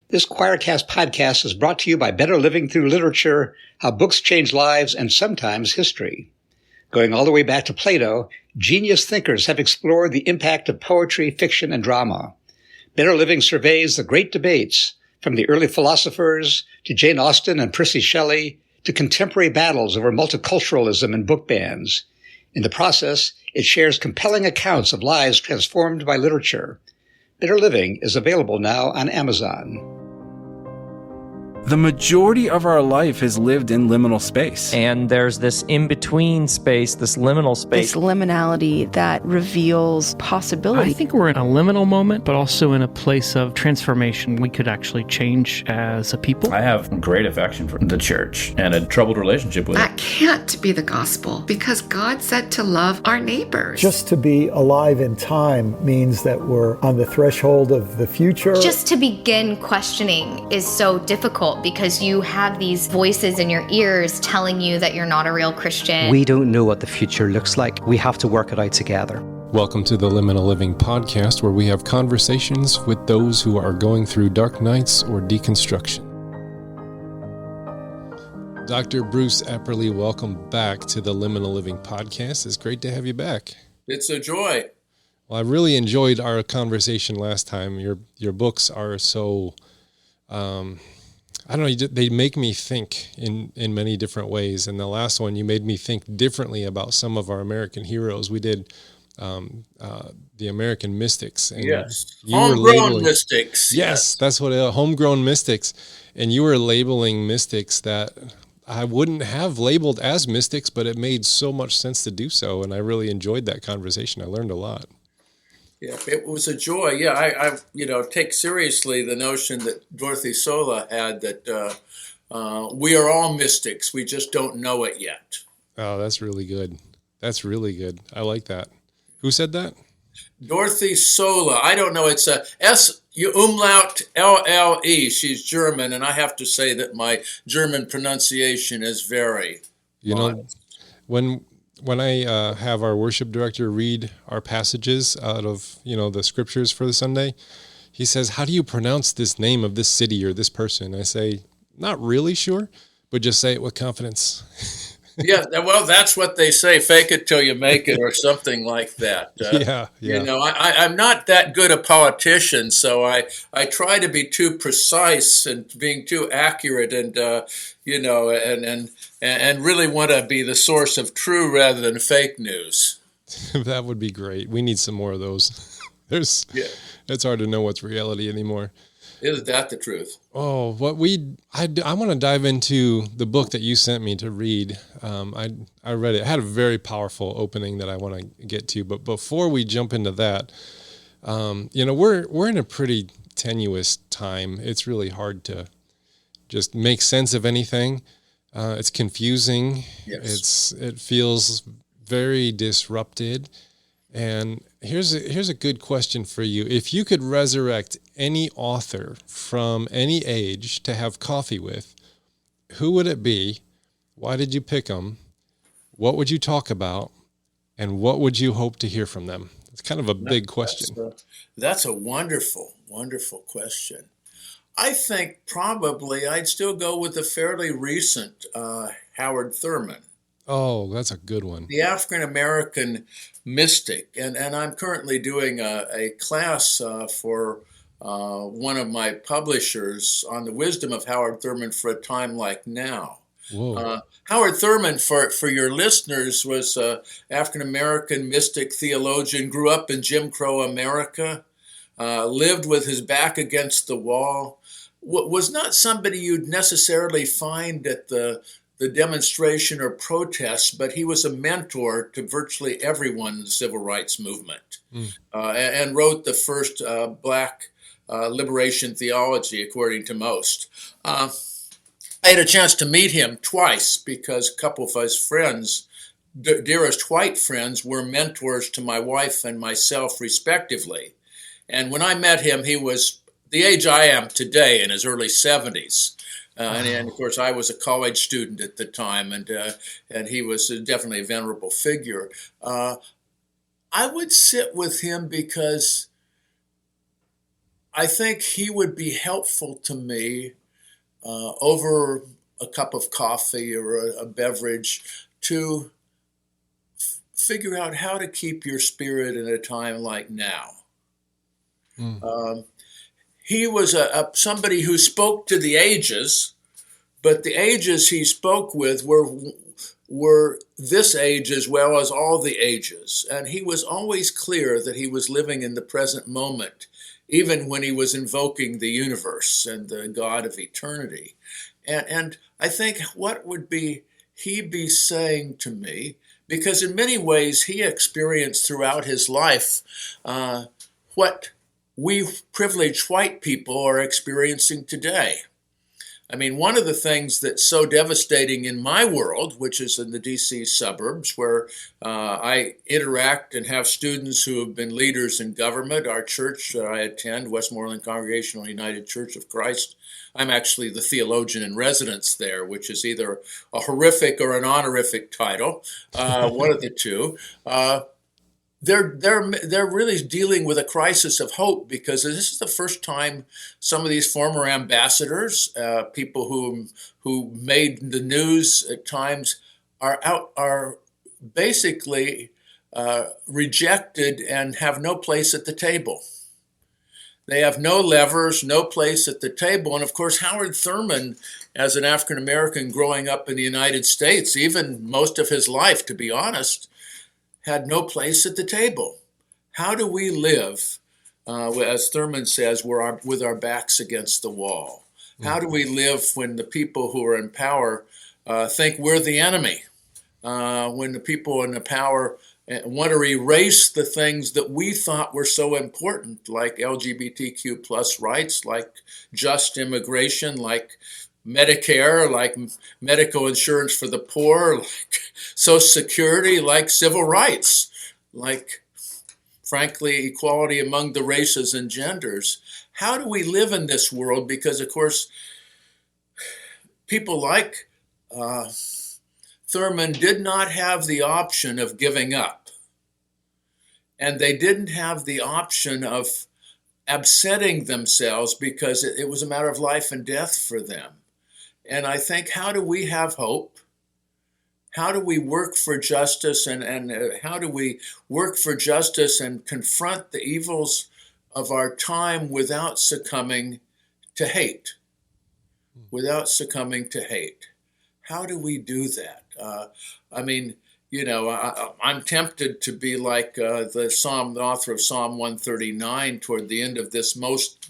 This Choircast podcast is brought to you by Better Living Through Literature, How Books Change Lives and Sometimes History. Going all the way back to Plato, genius thinkers have explored the impact of poetry, fiction, and drama. Better Living surveys the great debates, from the early philosophers to Jane Austen and Percy Shelley, to contemporary battles over multiculturalism and book bans. In the process, it shares compelling accounts of lives transformed by literature. Better Living is available now on Amazon. The majority of our life is lived in liminal space. And there's this in-between space, this liminal space. This liminality that reveals possibility. I think we're in a liminal moment, but also in a place of transformation. We could actually change as a people. I have great affection for the church and a troubled relationship with it. That can't be the gospel, because God said to love our neighbors. Just to be alive in time means that we're on the threshold of the future. Just to begin questioning is so difficult, because you have these voices in your ears telling you that you're not a real Christian. We don't know what the future looks like. We have to work it out together. Welcome to the Liminal Living podcast, where we have conversations with those who are going through dark nights or deconstruction. Dr. Bruce Epperly, welcome back to the Liminal Living podcast. It's great to have you back. It's a joy. Well, I really enjoyed our conversation last time. Your books are so... I don't know, they make me think in many different ways. And the last one, you made me think differently about some of our American heroes. We did the American mystics. And yes, homegrown mystics. Yes, that's what homegrown mystics. And you were labeling mystics that I wouldn't have labeled as mystics, but it made so much sense to do so. And I really enjoyed that conversation. I learned a lot. Yeah, it was a joy. Yeah, I take seriously the notion that Dorothy Sola had that we are all mystics. We just don't know it yet. Oh, that's really good. That's really good. I like that. Who said that? Dorothy Sola. I don't know. It's a S umlaut LLE. She's German, and I have to say that my German pronunciation is very modest. When I have our worship director read our passages out of, the scriptures for the Sunday, he says, "How do you pronounce this name of this city or this person?" I say, "Not really sure, but just say it with confidence." Yeah, well, that's what they say, fake it till you make it, or something like that. Yeah. I'm not that good a politician, so I try to be too precise and being too accurate and, and really want to be the source of true rather than fake news. That would be great. We need some more of those. It's hard to know what's reality anymore. Isn't that the truth? Oh, I want to dive into the book that you sent me to read. I read it. It had a very powerful opening that I want to get to. But before we jump into that, we're in a pretty tenuous time. It's really hard to just make sense of anything. It's confusing. Yes. It feels very disrupted. And here's a good question for you. If you could resurrect any author from any age to have coffee with, who would it be? Why did you pick them? What would you talk about? And what would you hope to hear from them? It's kind of a big question. That's a wonderful, wonderful question. I think probably I'd still go with the fairly recent Howard Thurman. Oh, that's a good one. The African-American mystic. And I'm currently doing a class for one of my publishers on the wisdom of Howard Thurman for a time like now. Whoa. Howard Thurman, for your listeners, was an African-American mystic theologian, grew up in Jim Crow America, lived with his back against the wall, was not somebody you'd necessarily find at the demonstration or protest, but he was a mentor to virtually everyone in the civil rights movement, and wrote the first black liberation theology, according to most. I had a chance to meet him twice because a couple of his friends, dearest white friends, were mentors to my wife and myself, respectively. And when I met him, he was the age I am today, in his early 70s. And of course, I was a college student at the time, and he was definitely a venerable figure. I would sit with him because I think he would be helpful to me over a cup of coffee or a beverage to figure out how to keep your spirit in a time like now. He was somebody who spoke to the ages, but the ages he spoke with were this age as well as all the ages. And he was always clear that he was living in the present moment, even when he was invoking the universe and the God of eternity. And I think what would he be saying to me, because in many ways he experienced throughout his life what we privileged white people are experiencing today. I mean, one of the things that's so devastating in my world, which is in the DC suburbs, where I interact and have students who have been leaders in government, our church that I attend, Westmoreland Congregational United Church of Christ, I'm actually the theologian in residence there, which is either a horrific or an honorific title, one of the two. They're really dealing with a crisis of hope, because this is the first time some of these former ambassadors, people who made the news at times, are basically rejected and have no place at the table. They have no levers, no place at the table. And of course, Howard Thurman, as an African American growing up in the United States, even most of his life, to be honest, had no place at the table. How do we live, as Thurman says, with our backs against the wall? How do we live when the people who are in power think we're the enemy? When the people in the power want to erase the things that we thought were so important, like LGBTQ plus rights, like just immigration, like Medicare, like medical insurance for the poor, like Social Security, like civil rights, like, frankly, equality among the races and genders. How do we live in this world? Because, of course, people like Thurman did not have the option of giving up. And they didn't have the option of absenting themselves, because it was a matter of life and death for them. And I think, how do we have hope? How do we work for justice, and how do we work for justice and confront the evils of our time without succumbing to hate? Without succumbing to hate. How do we do that? I mean, you know, I'm tempted to be like the author of Psalm 139 toward the end of this most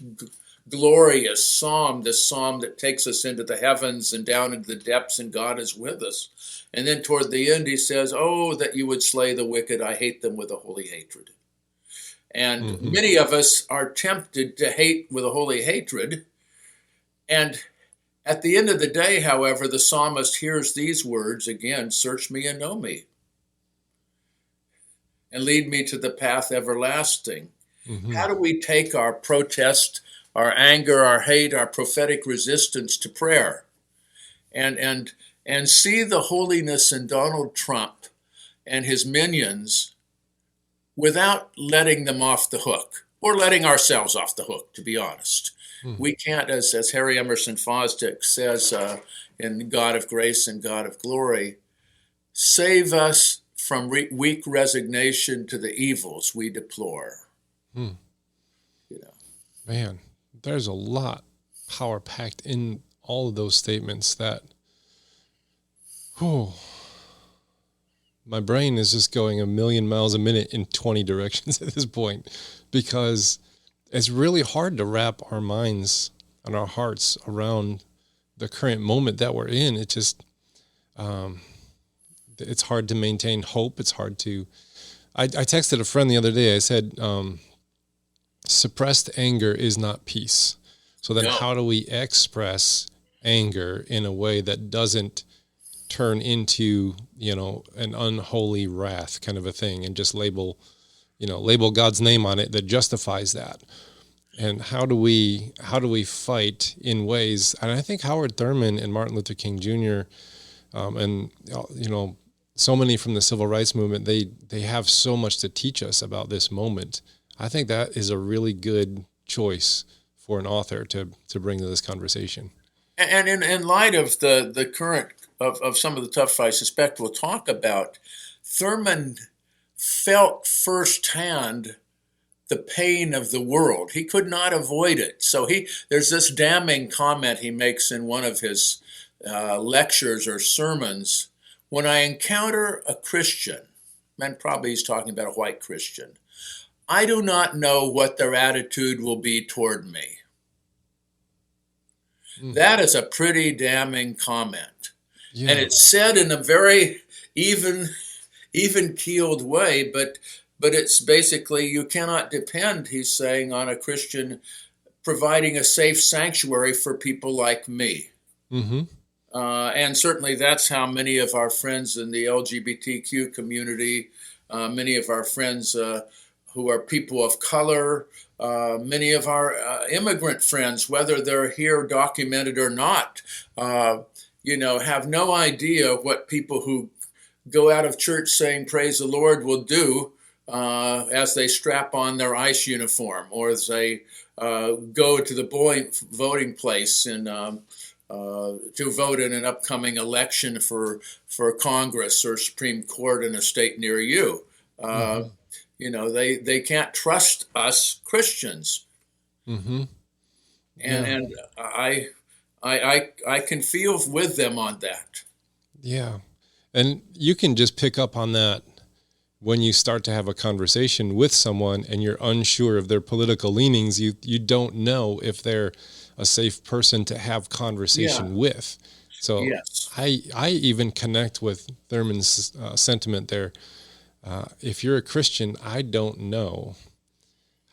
glorious psalm, this psalm that takes us into the heavens and down into the depths, and God is with us. And then toward the end, he says, "Oh, that you would slay the wicked. I hate them with a holy hatred." And many of us are tempted to hate with a holy hatred. And at the end of the day, however, the psalmist hears these words again: "Search me and know me, and lead me to the path everlasting." How do we take our protest, our anger, our hate, our prophetic resistance to prayer, and see the holiness in Donald Trump and his minions without letting them off the hook, or letting ourselves off the hook, to be honest? We can't, as Harry Emerson Fosdick says in God of Grace and God of Glory, save us from weak resignation to the evils we deplore. You know, Man, there's a lot power packed in all of those statements that, my brain is just going a million miles a minute in 20 directions at this point, because it's really hard to wrap our minds and our hearts around the current moment that we're in. It just, it's hard to maintain hope. It's hard to, I texted a friend the other day. I said, suppressed anger is not peace. So then how do we express anger in a way that doesn't turn into, you know, an unholy wrath kind of a thing, and just label God's name on it that justifies that? And how do we fight in ways? And I think Howard Thurman and Martin Luther King Jr. And you know, so many from the civil rights movement, they have so much to teach us about this moment. I think that is a really good choice for an author to bring to this conversation. And in light of the current of some of the stuff I suspect we'll talk about, Thurman felt firsthand the pain of the world. He could not avoid it. So there's this damning comment he makes in one of his lectures or sermons. When I encounter a Christian, and probably he's talking about a white Christian, I do not know what their attitude will be toward me. That is a pretty damning comment. Yeah. And it's said in a very even-keeled way, but it's basically, you cannot depend, he's saying, on a Christian providing a safe sanctuary for people like me. Mm-hmm. And certainly that's how many of our friends in the LGBTQ community, many of our friends who are people of color, many of our immigrant friends, whether they're here documented or not, have no idea what people who go out of church saying praise the Lord will do as they strap on their ICE uniform or as they go to the voting place and to vote in an upcoming election for Congress or Supreme Court in a state near you. They can't trust us Christians. Mm-hmm. And I can feel with them on that. Yeah. And you can just pick up on that when you start to have a conversation with someone and you're unsure of their political leanings. You don't know if they're a safe person to have conversation with. So yes. I even connect with Thurman's sentiment there. If you're a Christian, I don't know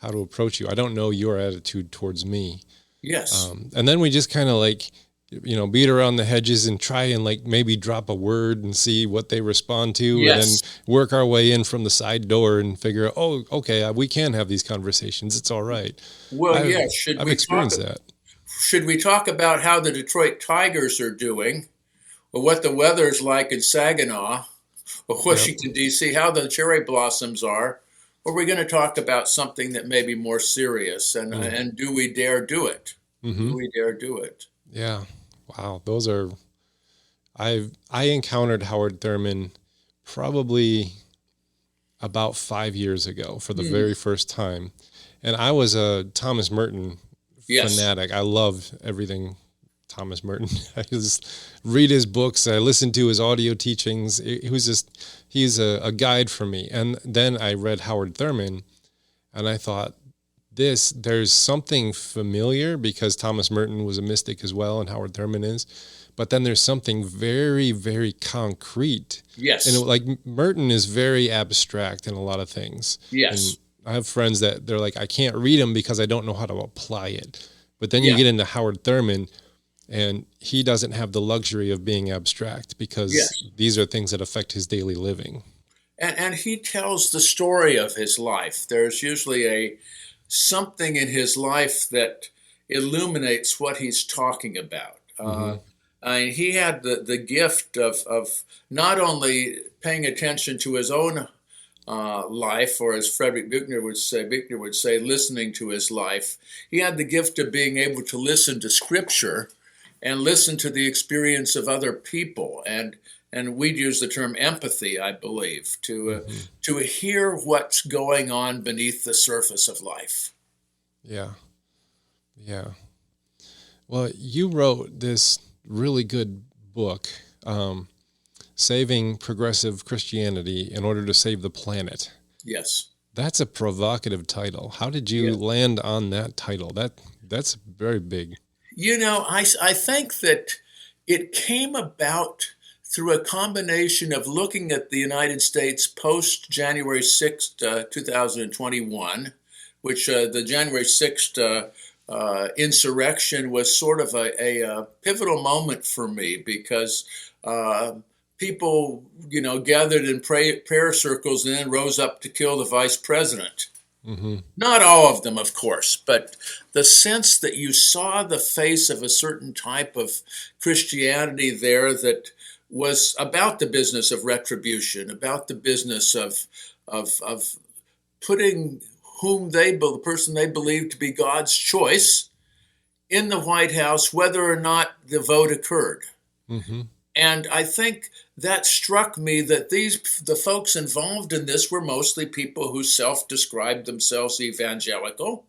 how to approach you. I don't know your attitude towards me. Yes. And then we just kind of beat around the hedges and try and maybe drop a word and see what they respond to. Yes. And then work our way in from the side door and figure out, oh, okay, we can have these conversations. It's all right. Well, I've experienced that. Should we talk about how the Detroit Tigers are doing, or what the weather's like in Saginaw, or Washington, D.C., how the cherry blossoms are? Or are we going to talk about something that may be more serious? And do we dare do it? Mm-hmm. Do we dare do it? Yeah. Wow. Those are, I encountered Howard Thurman probably about 5 years ago for the very first time. And I was a Thomas Merton fanatic. I love everything Thomas Merton. I just read his books. I listen to his audio teachings. He's a guide for me. And then I read Howard Thurman and I thought, there's something familiar because Thomas Merton was a mystic as well, and Howard Thurman is. But then there's something very, very concrete. Yes. And Merton is very abstract in a lot of things. Yes. And I have friends that they're like, I can't read him because I don't know how to apply it. But then you get into Howard Thurman, and he doesn't have the luxury of being abstract because these are things that affect his daily living. And he tells the story of his life. There's usually something in his life that illuminates what he's talking about. He had the gift of not only paying attention to his own life, or as Frederick Buechner would say, listening to his life. He had the gift of being able to listen to Scripture and listen to the experience of other people. And we'd use the term empathy, I believe, to hear what's going on beneath the surface of life. Yeah. Yeah. Well, you wrote this really good book, Saving Progressive Christianity in Order to Save the Planet. Yes. That's a provocative title. How did you land on that title? That's very big. I think that it came about through a combination of looking at the United States post January 6th, 2021, which the January 6th insurrection was sort of a pivotal moment for me because people, gathered in prayer circles and then rose up to kill the vice president. Mm-hmm. Not all of them, of course, but the sense that you saw the face of a certain type of Christianity there that was about the business of retribution, about the business of putting the person they believe to be God's choice in the White House, whether or not the vote occurred. Mm-hmm. And I think that struck me that the folks involved in this were mostly people who self-described themselves evangelical.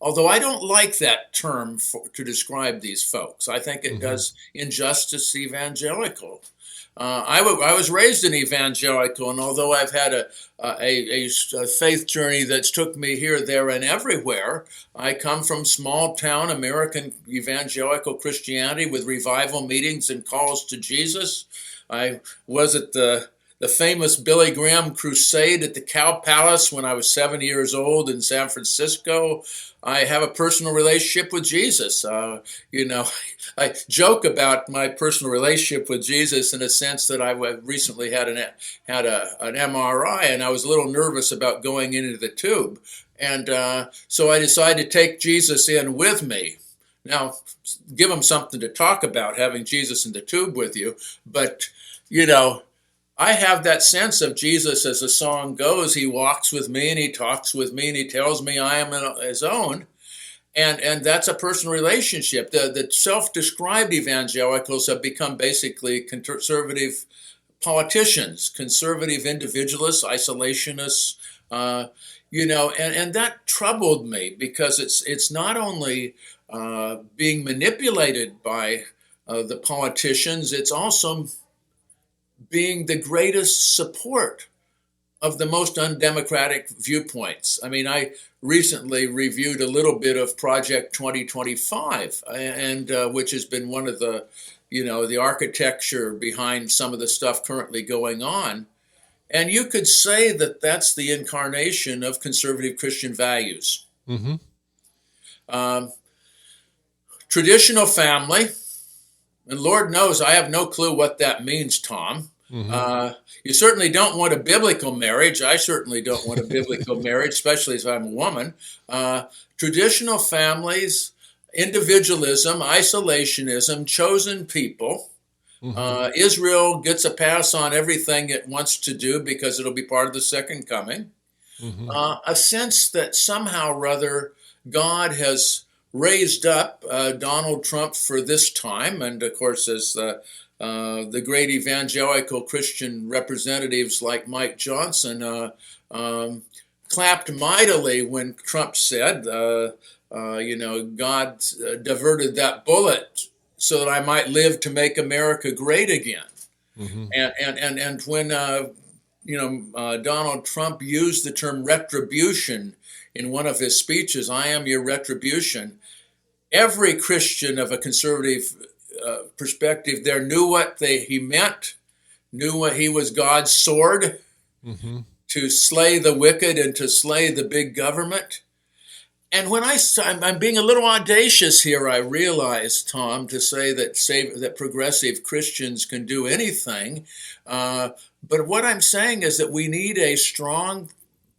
Although I don't like that term to describe these folks. I think it does injustice to evangelical. I was raised an evangelical, and although I've had a faith journey that's took me here, there, and everywhere, I come from small town American evangelical Christianity with revival meetings and calls to Jesus. I was at the famous Billy Graham crusade at the Cow Palace when I was 7 years old in San Francisco. I have a personal relationship with Jesus. I joke about my personal relationship with Jesus in a sense that I recently had an MRI, and I was a little nervous about going into the tube. And so I decided to take Jesus in with me. Now, give him something to talk about, having Jesus in the tube with you. But, I have that sense of Jesus, as the song goes. He walks with me and he talks with me and he tells me I am his own. And that's a personal relationship. The self-described evangelicals have become basically conservative politicians, conservative individualists, isolationists, and that troubled me because it's not only being manipulated by the politicians, it's also being the greatest support of the most undemocratic viewpoints. I mean, I recently reviewed a little bit of Project 2025, and which has been one of the, the architecture behind some of the stuff currently going on. And you could say that that's the incarnation of conservative Christian values. Mm-hmm. Traditional family, and Lord knows I have no clue what that means, Tom. Mm-hmm. You certainly don't want a biblical marriage. I certainly don't want a biblical marriage, especially as I'm a woman. Traditional families, individualism, isolationism, chosen people. Mm-hmm. Israel gets a pass on everything it wants to do because it'll be part of the second coming. Mm-hmm. A sense that somehow or other God has raised up Donald Trump for this time, and of course, as the great evangelical Christian representatives like Mike Johnson clapped mightily when Trump said, God diverted that bullet so that I might live to make America great again. Mm-hmm. And when Donald Trump used the term retribution in one of his speeches, I am your retribution, every Christian of a conservative perspective there knew what he meant, knew what he was God's sword, mm-hmm. to slay the wicked and to slay the big government. And when I'm being a little audacious here, I realize, Tom, to say that progressive Christians can do anything. But what I'm saying is that we need a strong,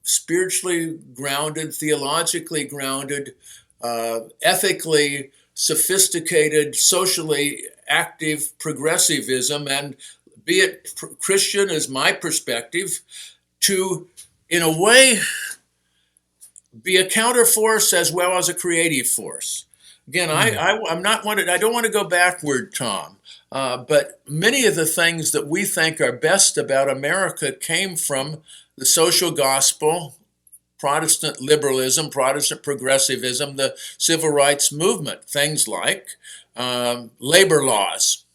spiritually grounded, theologically grounded, ethically sophisticated, socially active progressivism, and be it Christian as my perspective, to, in a way, be a counterforce as well as a creative force. Again, I'm not wanted. I don't want to go backward, Tom, but many of the things that we think are best about America came from the social gospel, Protestant liberalism, Protestant progressivism, the civil rights movement, things like labor laws,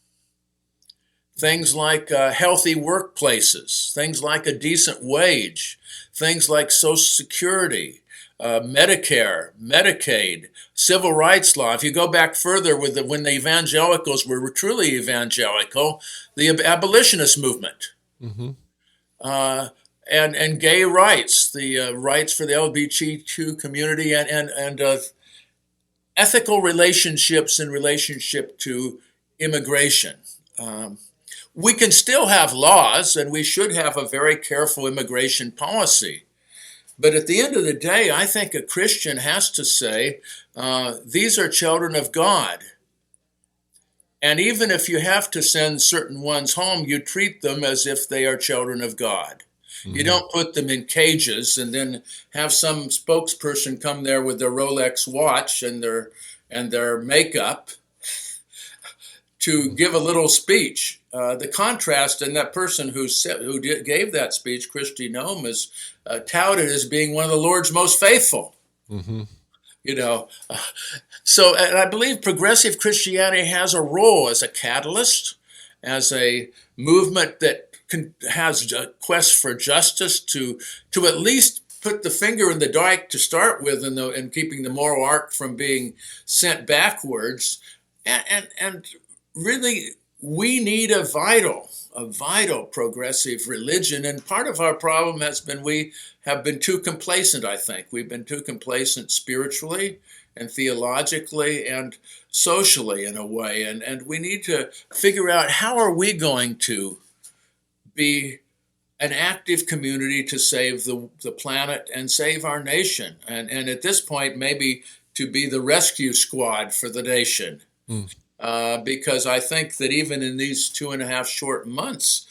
things like healthy workplaces, things like a decent wage, things like Social Security, Medicare, Medicaid, civil rights law. If you go back further when the evangelicals were truly evangelical, the abolitionist movement. Mm-hmm. And gay rights, the rights for the LGBTQ community, and ethical relationships in relationship to immigration. We can still have laws, and we should have a very careful immigration policy. But at the end of the day, I think a Christian has to say, these are children of God. And even if you have to send certain ones home, you treat them as if they are children of God. You don't put them in cages and then have some spokesperson come there with their Rolex watch and their makeup to give a little speech. The contrast in that person who gave that speech, Christy Nome, is touted as being one of the Lord's most faithful. Mm-hmm. So and I believe progressive Christianity has a role as a catalyst, as a movement that has a quest for justice to at least put the finger in the dike to start with, and keeping the moral arc from being sent backwards, and really we need a vital progressive religion. And part of our problem has been we have been too complacent. I think we've been too complacent spiritually and theologically and socially in a way, and we need to figure out how are we going to be an active community to save the planet and save our nation. And at this point, maybe to be the rescue squad for the nation. Because I think that even in these 2.5 short months,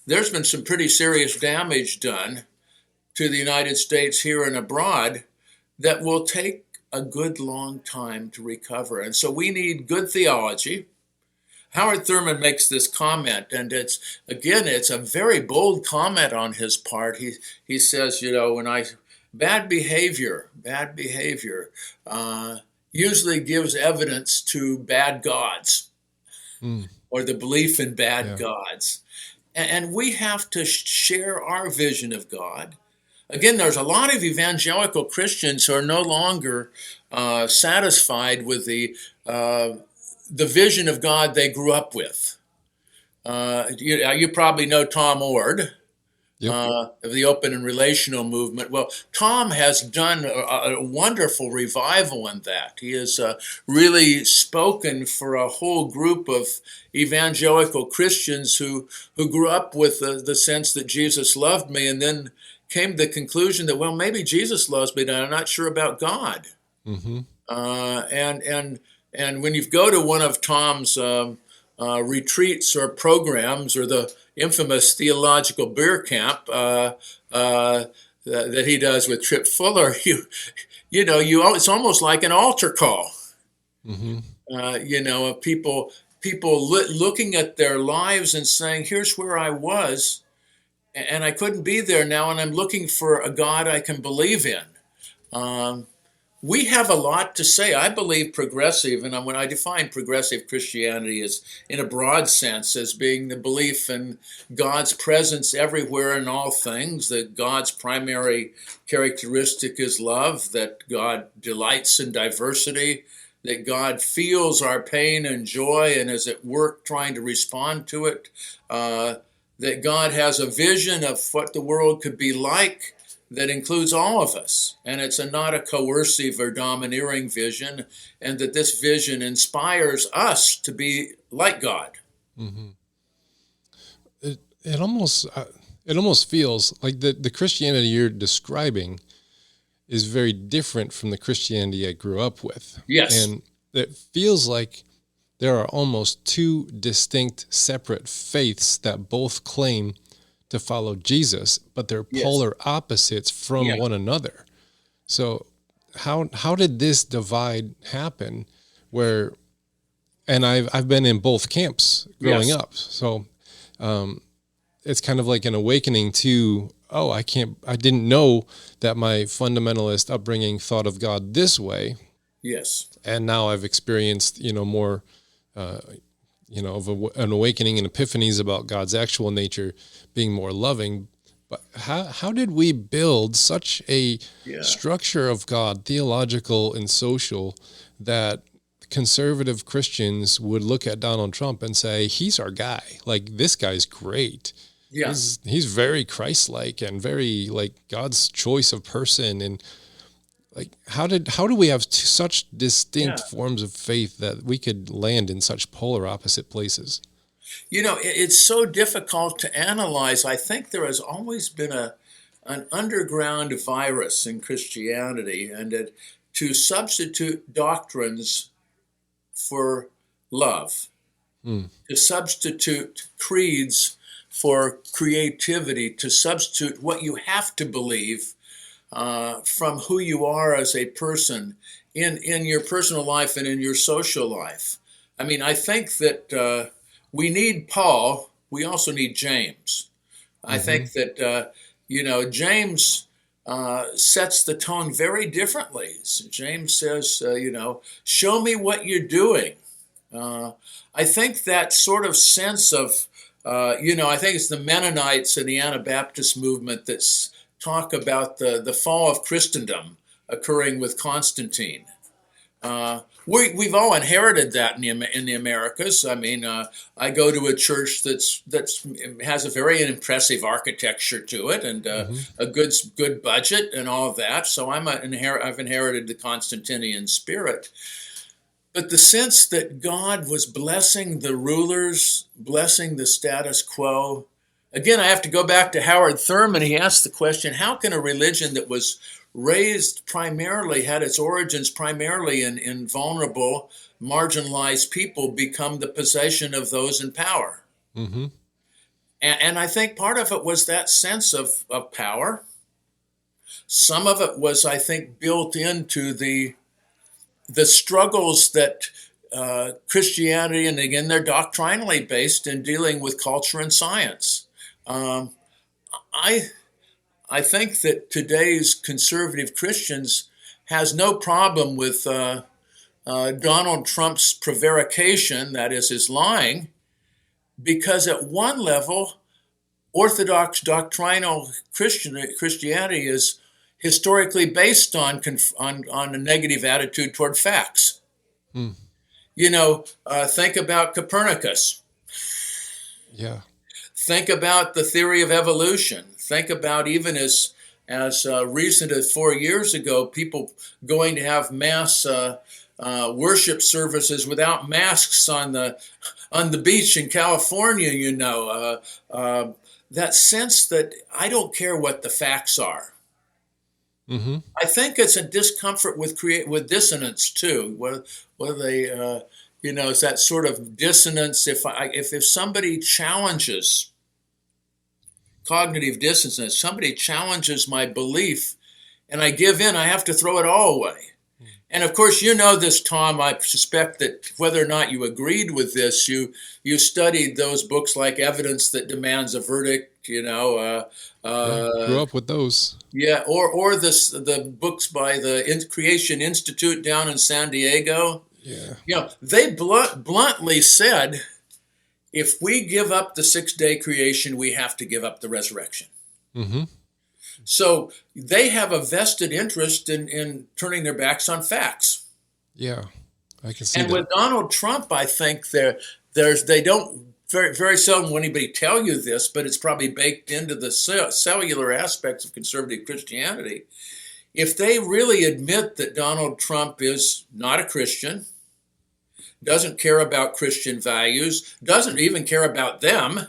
there's been some pretty serious damage done to the United States here and abroad that will take a good long time to recover. And so we need good theology. Howard Thurman makes this comment, and it's a very bold comment on his part. He says, bad behavior usually gives evidence to bad gods or the belief in bad gods. And we have to share our vision of God. Again, there's a lot of evangelical Christians who are no longer satisfied with the vision of God they grew up with. You probably know Tom Ord. Of the open and relational movement. Well, Tom has done a wonderful revival in that. He has really spoken for a whole group of evangelical Christians who grew up with the sense that Jesus loved me, and then came to the conclusion that, well, maybe Jesus loves me, but I'm not sure about God. Mm-hmm. And when you go to one of Tom's retreats or programs, or the infamous theological beer camp that he does with Trip Fuller, it's almost like an altar call. Mm-hmm. Of people looking at their lives and saying, "Here's where I was, and I couldn't be there now, and I'm looking for a God I can believe in." We have a lot to say. I believe progressive, and when I define progressive Christianity as, in a broad sense, as being the belief in God's presence everywhere in all things, that God's primary characteristic is love, that God delights in diversity, that God feels our pain and joy and is at work trying to respond to it, that God has a vision of what the world could be like that includes all of us, and it's not a coercive or domineering vision, and that this vision inspires us to be like God. Mm-hmm. It almost feels like the Christianity you're describing is very different from the Christianity I grew up with. Yes. And it feels like there are almost two distinct, separate faiths that both claim to follow Jesus, but they're polar opposites from one another. So how did this divide happen? And I've been in both camps growing up. So it's kind of like an awakening to, I didn't know that my fundamentalist upbringing thought of God this way. Yes. And now I've experienced, more of an awakening and epiphanies about God's actual nature being more loving. But how did we build such a structure of God, theological and social, that conservative Christians would look at Donald Trump and say, he's our guy. Like, this guy's great. Yeah. He's very Christ-like and very like God's choice of person. And like, how do we have such distinct forms of faith that we could land in such polar opposite places? It's so difficult to analyze. I think there has always been an underground virus in Christianity, and to substitute doctrines for love, to substitute creeds for creativity to substitute what you have to believe from who you are as a person in your personal life and in your social life. I mean, I think that we need Paul. We also need James. I think that, James sets the tone very differently. So James says, show me what you're doing. I think that sort of sense of, I think it's the Mennonites and the Anabaptist movement that talk about the fall of Christendom occurring with Constantine. We've all inherited that in the Americas. I mean, I go to a church that's has a very impressive architecture to it and a good budget and all of that. So I've inherited the Constantinian spirit. But the sense that God was blessing the rulers, blessing the status quo. Again, I have to go back to Howard Thurman. He asked the question, how can a religion that was had its origins primarily in vulnerable, marginalized people become the possession of those in power? Mm-hmm. And I think part of it was that sense of power. Some of it was, I think, built into the struggles that Christianity, and again, they're doctrinally based in dealing with culture and science. I think that today's conservative Christians has no problem with Donald Trump's prevarication, that is, his lying, because at one level, Orthodox doctrinal Christianity is historically based on a negative attitude toward facts. Think about Copernicus. Yeah. Think about the theory of evolution. Think about even as recent as 4 years ago, people going to have mass worship services without masks on the beach in California. That sense that I don't care what the facts are. Mm-hmm. I think it's a discomfort with dissonance too. Whether they, it's that sort of dissonance. If somebody challenges cognitive dissonance, somebody challenges my belief, and I give in, I have to throw it all away. And of course, you know this, Tom. I suspect that whether or not you agreed with this, you studied those books like Evidence That Demands a Verdict. Grew up with those. Yeah, or the books by the Creation Institute down in San Diego. Yeah, they bluntly said, if we give up the 6-day creation, we have to give up the resurrection. Mm-hmm. So they have a vested interest in turning their backs on facts. Yeah, I can see that. And that. with Donald Trump, I think they don't very, very seldom will anybody tell you this, but it's probably baked into the cellular aspects of conservative Christianity. If they really admit that Donald Trump is not a Christian, doesn't care about Christian values, doesn't even care about them,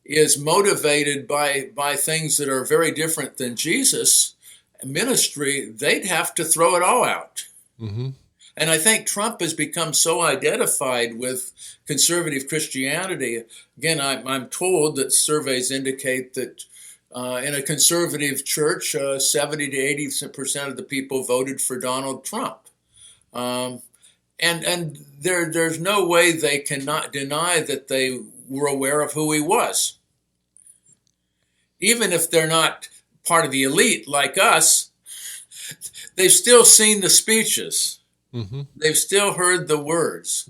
is motivated by things that are very different than Jesus' ministry, they'd have to throw it all out. Mm-hmm. And I think Trump has become so identified with conservative Christianity. Again, I'm told that surveys indicate that in a conservative church, 70 to 80% of the people voted for Donald Trump. And there's no way they cannot deny that they were aware of who he was. Even if they're not part of the elite like us, they've still seen the speeches. Mm-hmm. They've still heard the words.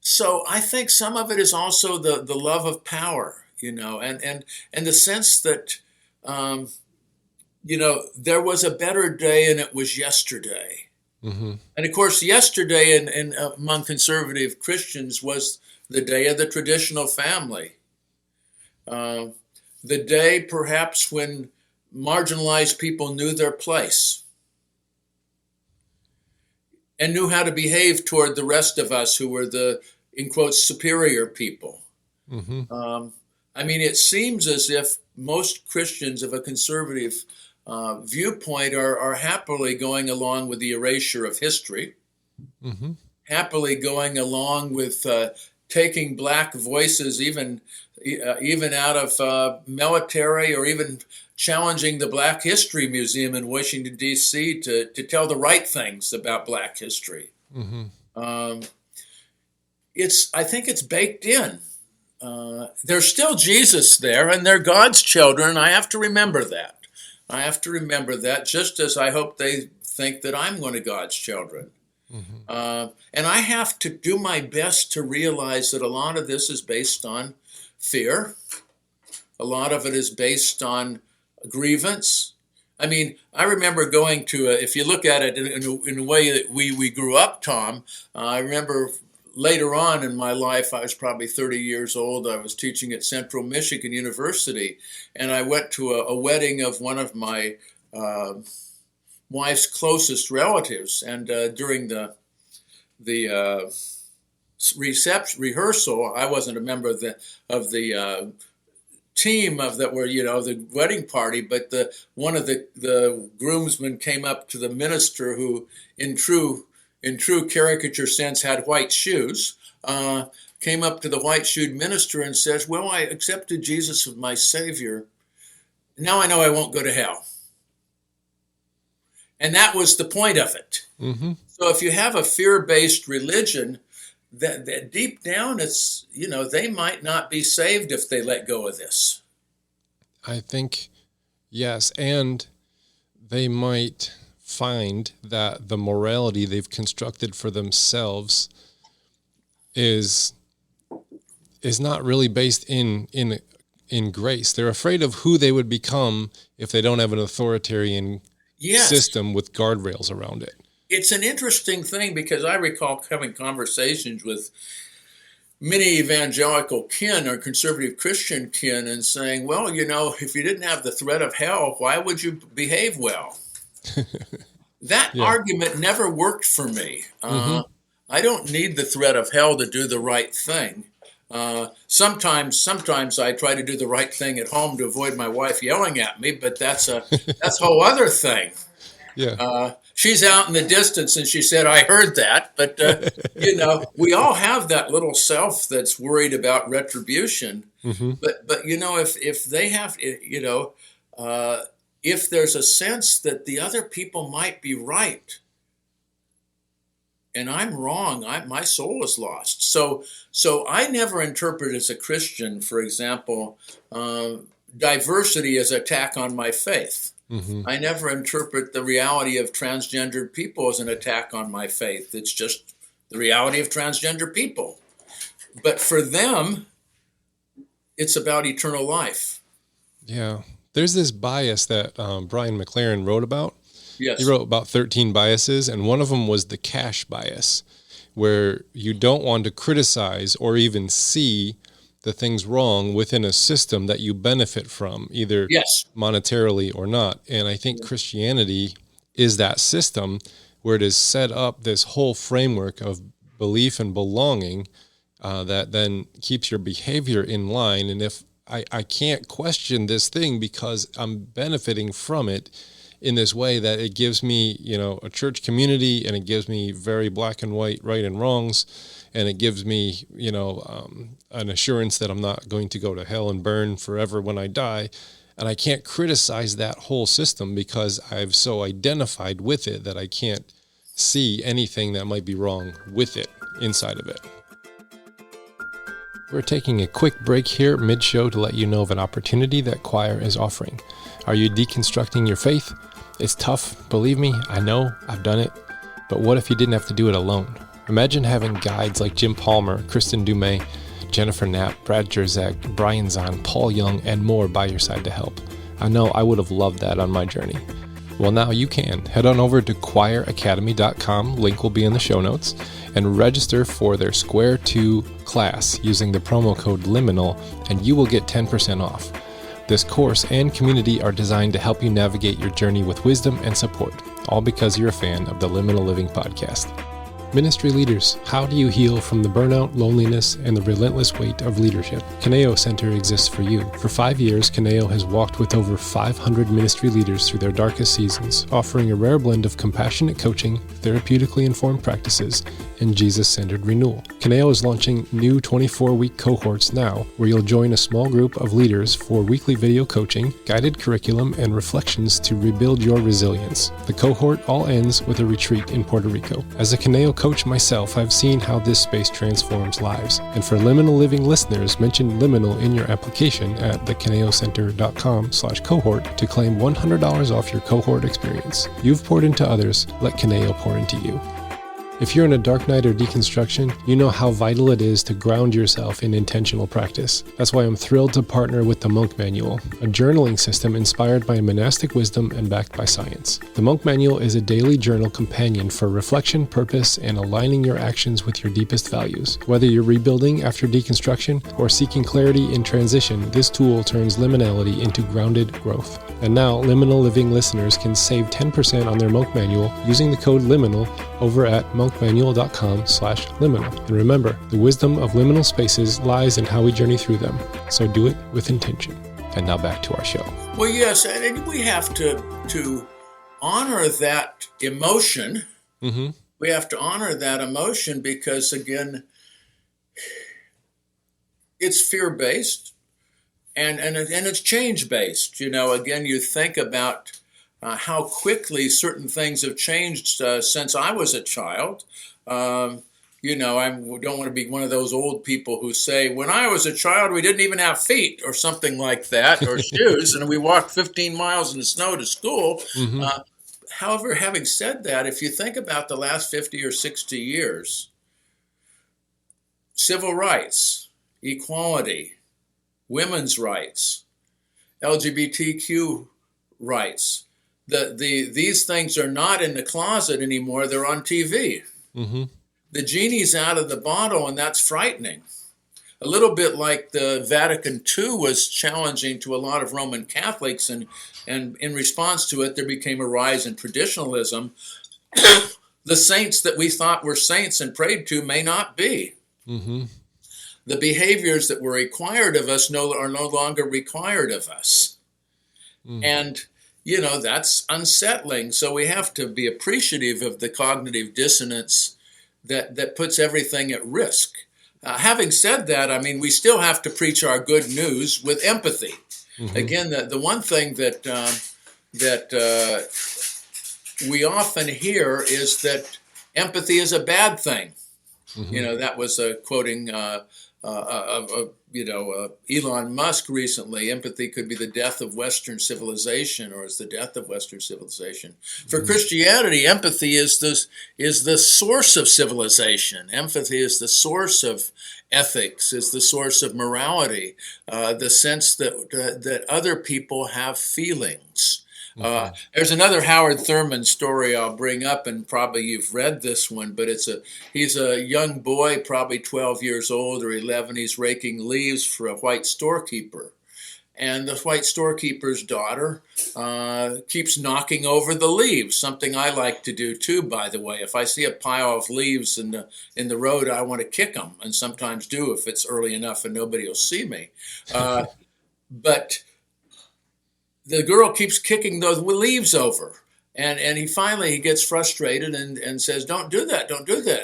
So I think some of it is also the love of power, and the sense that, there was a better day and it was yesterday. Mm-hmm. And of course, yesterday in among conservative Christians was the day of the traditional family. The day perhaps when marginalized people knew their place and knew how to behave toward the rest of us who were the, in quotes, superior people. Mm-hmm. It seems as if most Christians of a conservative viewpoint are happily going along with the erasure of history, mm-hmm. happily going along with taking black voices, even out of military, or even challenging the Black History Museum in Washington, D.C. to tell the right things about Black history. I think it's baked in. There's still Jesus there, and they're God's children. I have to remember that. Just as I hope they think that I'm one of God's children. And I have to do my best to realize that a lot of this is based on fear. A lot of it is based on grievance. I mean, I remember going to, if you look at it in a way that we grew up, Tom, I remember later on in my life, I was probably 30 years old. I was teaching at Central Michigan University, and I went to a wedding of one of my wife's closest relatives. And during the rehearsal, I wasn't a member of the team that were, the wedding party, but one of the groomsmen came up to the minister, who in true caricature sense had white shoes, came up to the white-shoed minister and says, "Well, I accepted Jesus as my Savior. Now I know I won't go to hell." And that was the point of it. So if you have a fear-based religion, that deep down, it's, they might not be saved if they let go of this. I think, yes, and they might find that the morality they've constructed for themselves is not really based in grace. They're afraid of who they would become if they don't have an authoritarian system with guardrails around it. It's an interesting thing, because I recall having conversations with many evangelical kin or conservative Christian kin and saying, well, if you didn't have the threat of hell, why would you behave well? That argument never worked for me. I don't need the threat of hell to do the right thing. Sometimes I try to do the right thing at home to avoid my wife yelling at me, but that's a whole other thing. She's out in the distance, and she said, "I heard that." But we all have that little self that's worried about retribution. But if they have, if there's a sense that the other people might be right, and I'm wrong, my soul is lost. So I never interpret as a Christian, for example, diversity as an attack on my faith. I never interpret the reality of transgendered people as an attack on my faith. It's just the reality of transgender people. But for them, it's about eternal life. Yeah. There's this bias that Brian McLaren wrote about. Yes. He wrote about 13 biases, and one of them was the cash bias, where you don't want to criticize or even see the things wrong within a system that you benefit from, either monetarily or not. And I think Christianity is that system where it is set up this whole framework of belief and belonging that then keeps your behavior in line. And if I can't question this thing because I'm benefiting from it in this way, that it gives me, a church community, and it gives me very black and white, right and wrongs, and it gives me, an assurance that I'm not going to go to hell and burn forever when I die. And I can't criticize that whole system because I've so identified with it that I can't see anything that might be wrong with it inside of it. We're taking a quick break here mid-show to let you know of an opportunity that Choir is offering. Are you deconstructing your faith? It's tough, believe me, I know, I've done it. But what if you didn't have to do it alone? Imagine having guides like Jim Palmer, Kristen Dumais, Jennifer Knapp, Brad Jerzak, Brian Zahn, Paul Young, and more by your side to help. I know I would have loved that on my journey. Well, now you can. Head on over to choiracademy.com, link will be in the show notes, and register for their Square 2 class using the promo code LIMINAL, and you will get 10% off. This course and community are designed to help you navigate your journey with wisdom and support, all because you're a fan of the Liminal Living podcast. Ministry leaders, how do you heal from the burnout, loneliness, and the relentless weight of leadership? Kaneo Center exists for you. For 5 years, Kaneo has walked with over 500 ministry leaders through their darkest seasons, offering a rare blend of compassionate coaching, therapeutically informed practices, and Jesus-centered renewal. Kaneo is launching new 24-week cohorts now, where you'll join a small group of leaders for weekly video coaching, guided curriculum, and reflections to rebuild your resilience. The cohort all ends with a retreat in Puerto Rico. As a Kaneo coach myself, I've seen how this space transforms lives. And for Liminal Living listeners, mention Liminal in your application at thecaneocenter.com/cohort to claim $100 off your cohort experience. You've poured into others, let Kaneo pour into you. If you're in a dark night or deconstruction, you know how vital it is to ground yourself in intentional practice. That's why I'm thrilled to partner with the Monk Manual, a journaling system inspired by monastic wisdom and backed by science. The Monk Manual is a daily journal companion for reflection, purpose, and aligning your actions with your deepest values. Whether you're rebuilding after deconstruction or seeking clarity in transition, this tool turns liminality into grounded growth. And now, Liminal Living listeners can save 10% on their Monk Manual using the code LIMINAL over at monkmanual.com/liminal. And remember, the wisdom of liminal spaces lies in how we journey through them. So do it with intention. And now back to our show. Well, yes, and we have to honor that emotion. Mm-hmm. We have to honor that emotion because, again, it's fear-based and it's change-based. You know, again, you think about how quickly certain things have changed since I was a child. You know, I don't want to be one of those old people who say, when I was a child, we didn't even have feet or something like that, or shoes, and we walked 15 miles in the snow to school. Mm-hmm. However, having said that, if you think about the last 50 or 60 years, civil rights, equality, women's rights, LGBTQ rights, these things are not in the closet anymore. They're on TV. Mm-hmm. The genie's out of the bottle, and that's frightening. A little bit like the Vatican II was challenging to a lot of Roman Catholics, and in response to it, there became a rise in traditionalism. The saints that we thought were saints and prayed to may not be. Mm-hmm. The behaviors that were required of us are no longer required of us. Mm-hmm. And you know, that's unsettling. So we have to be appreciative of the cognitive dissonance that puts everything at risk. Having said that, I mean, we still have to preach our good news with empathy. Mm-hmm. Again, the one thing that we often hear is that empathy is a bad thing. Mm-hmm. You know, that was quoting Elon Musk recently. Empathy could be the death of Western civilization, or is the death of Western civilization. For Christianity, empathy is the source of civilization. Empathy is the source of ethics, is the source of morality, the sense that other people have feelings. There's another Howard Thurman story I'll bring up, and probably you've read this one, but he's a young boy, probably 12 years old or 11. He's raking leaves for a white storekeeper. And the white storekeeper's daughter keeps knocking over the leaves, something I like to do too, by the way. If I see a pile of leaves in the road, I want to kick them, and sometimes do if it's early enough and nobody will see me. But the girl keeps kicking those leaves over. And he finally gets frustrated and says, don't do that.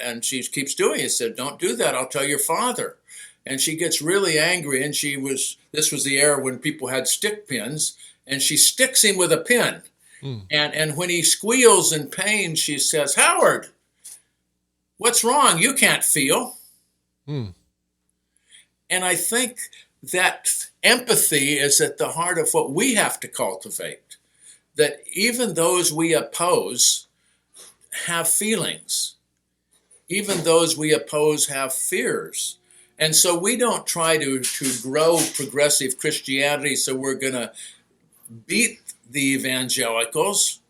And she keeps doing it. He said, don't do that. I'll tell your father. And she gets really angry. And this was the era when people had stick pins. And she sticks him with a pin. Mm. And when he squeals in pain, she says, Howard, what's wrong? You can't feel. Mm. And I think that empathy is at the heart of what we have to cultivate, that even those we oppose have feelings. Even those we oppose have fears. And so we don't try to grow progressive Christianity so we're going to beat the evangelicals.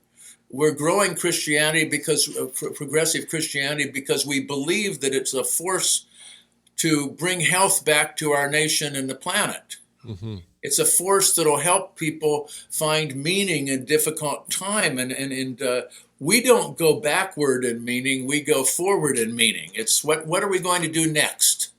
We're growing Christianity progressive Christianity because we believe that it's a force to bring health back to our nation and the planet. Mm-hmm. It's a force that'll help people find meaning in difficult time. And we don't go backward in meaning, we go forward in meaning. It's what are we going to do next?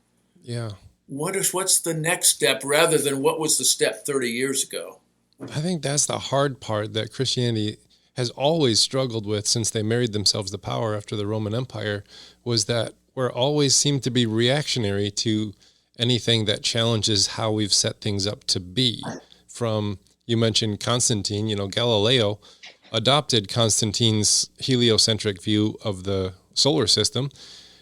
Yeah. What's the next step rather than what was the step 30 years ago? I think that's the hard part that Christianity has always struggled with since they married themselves to power after the Roman Empire, was that we're always seem to be reactionary to anything that challenges how we've set things up to be. From, you mentioned Constantine, Galileo adopted Constantine's heliocentric view of the solar system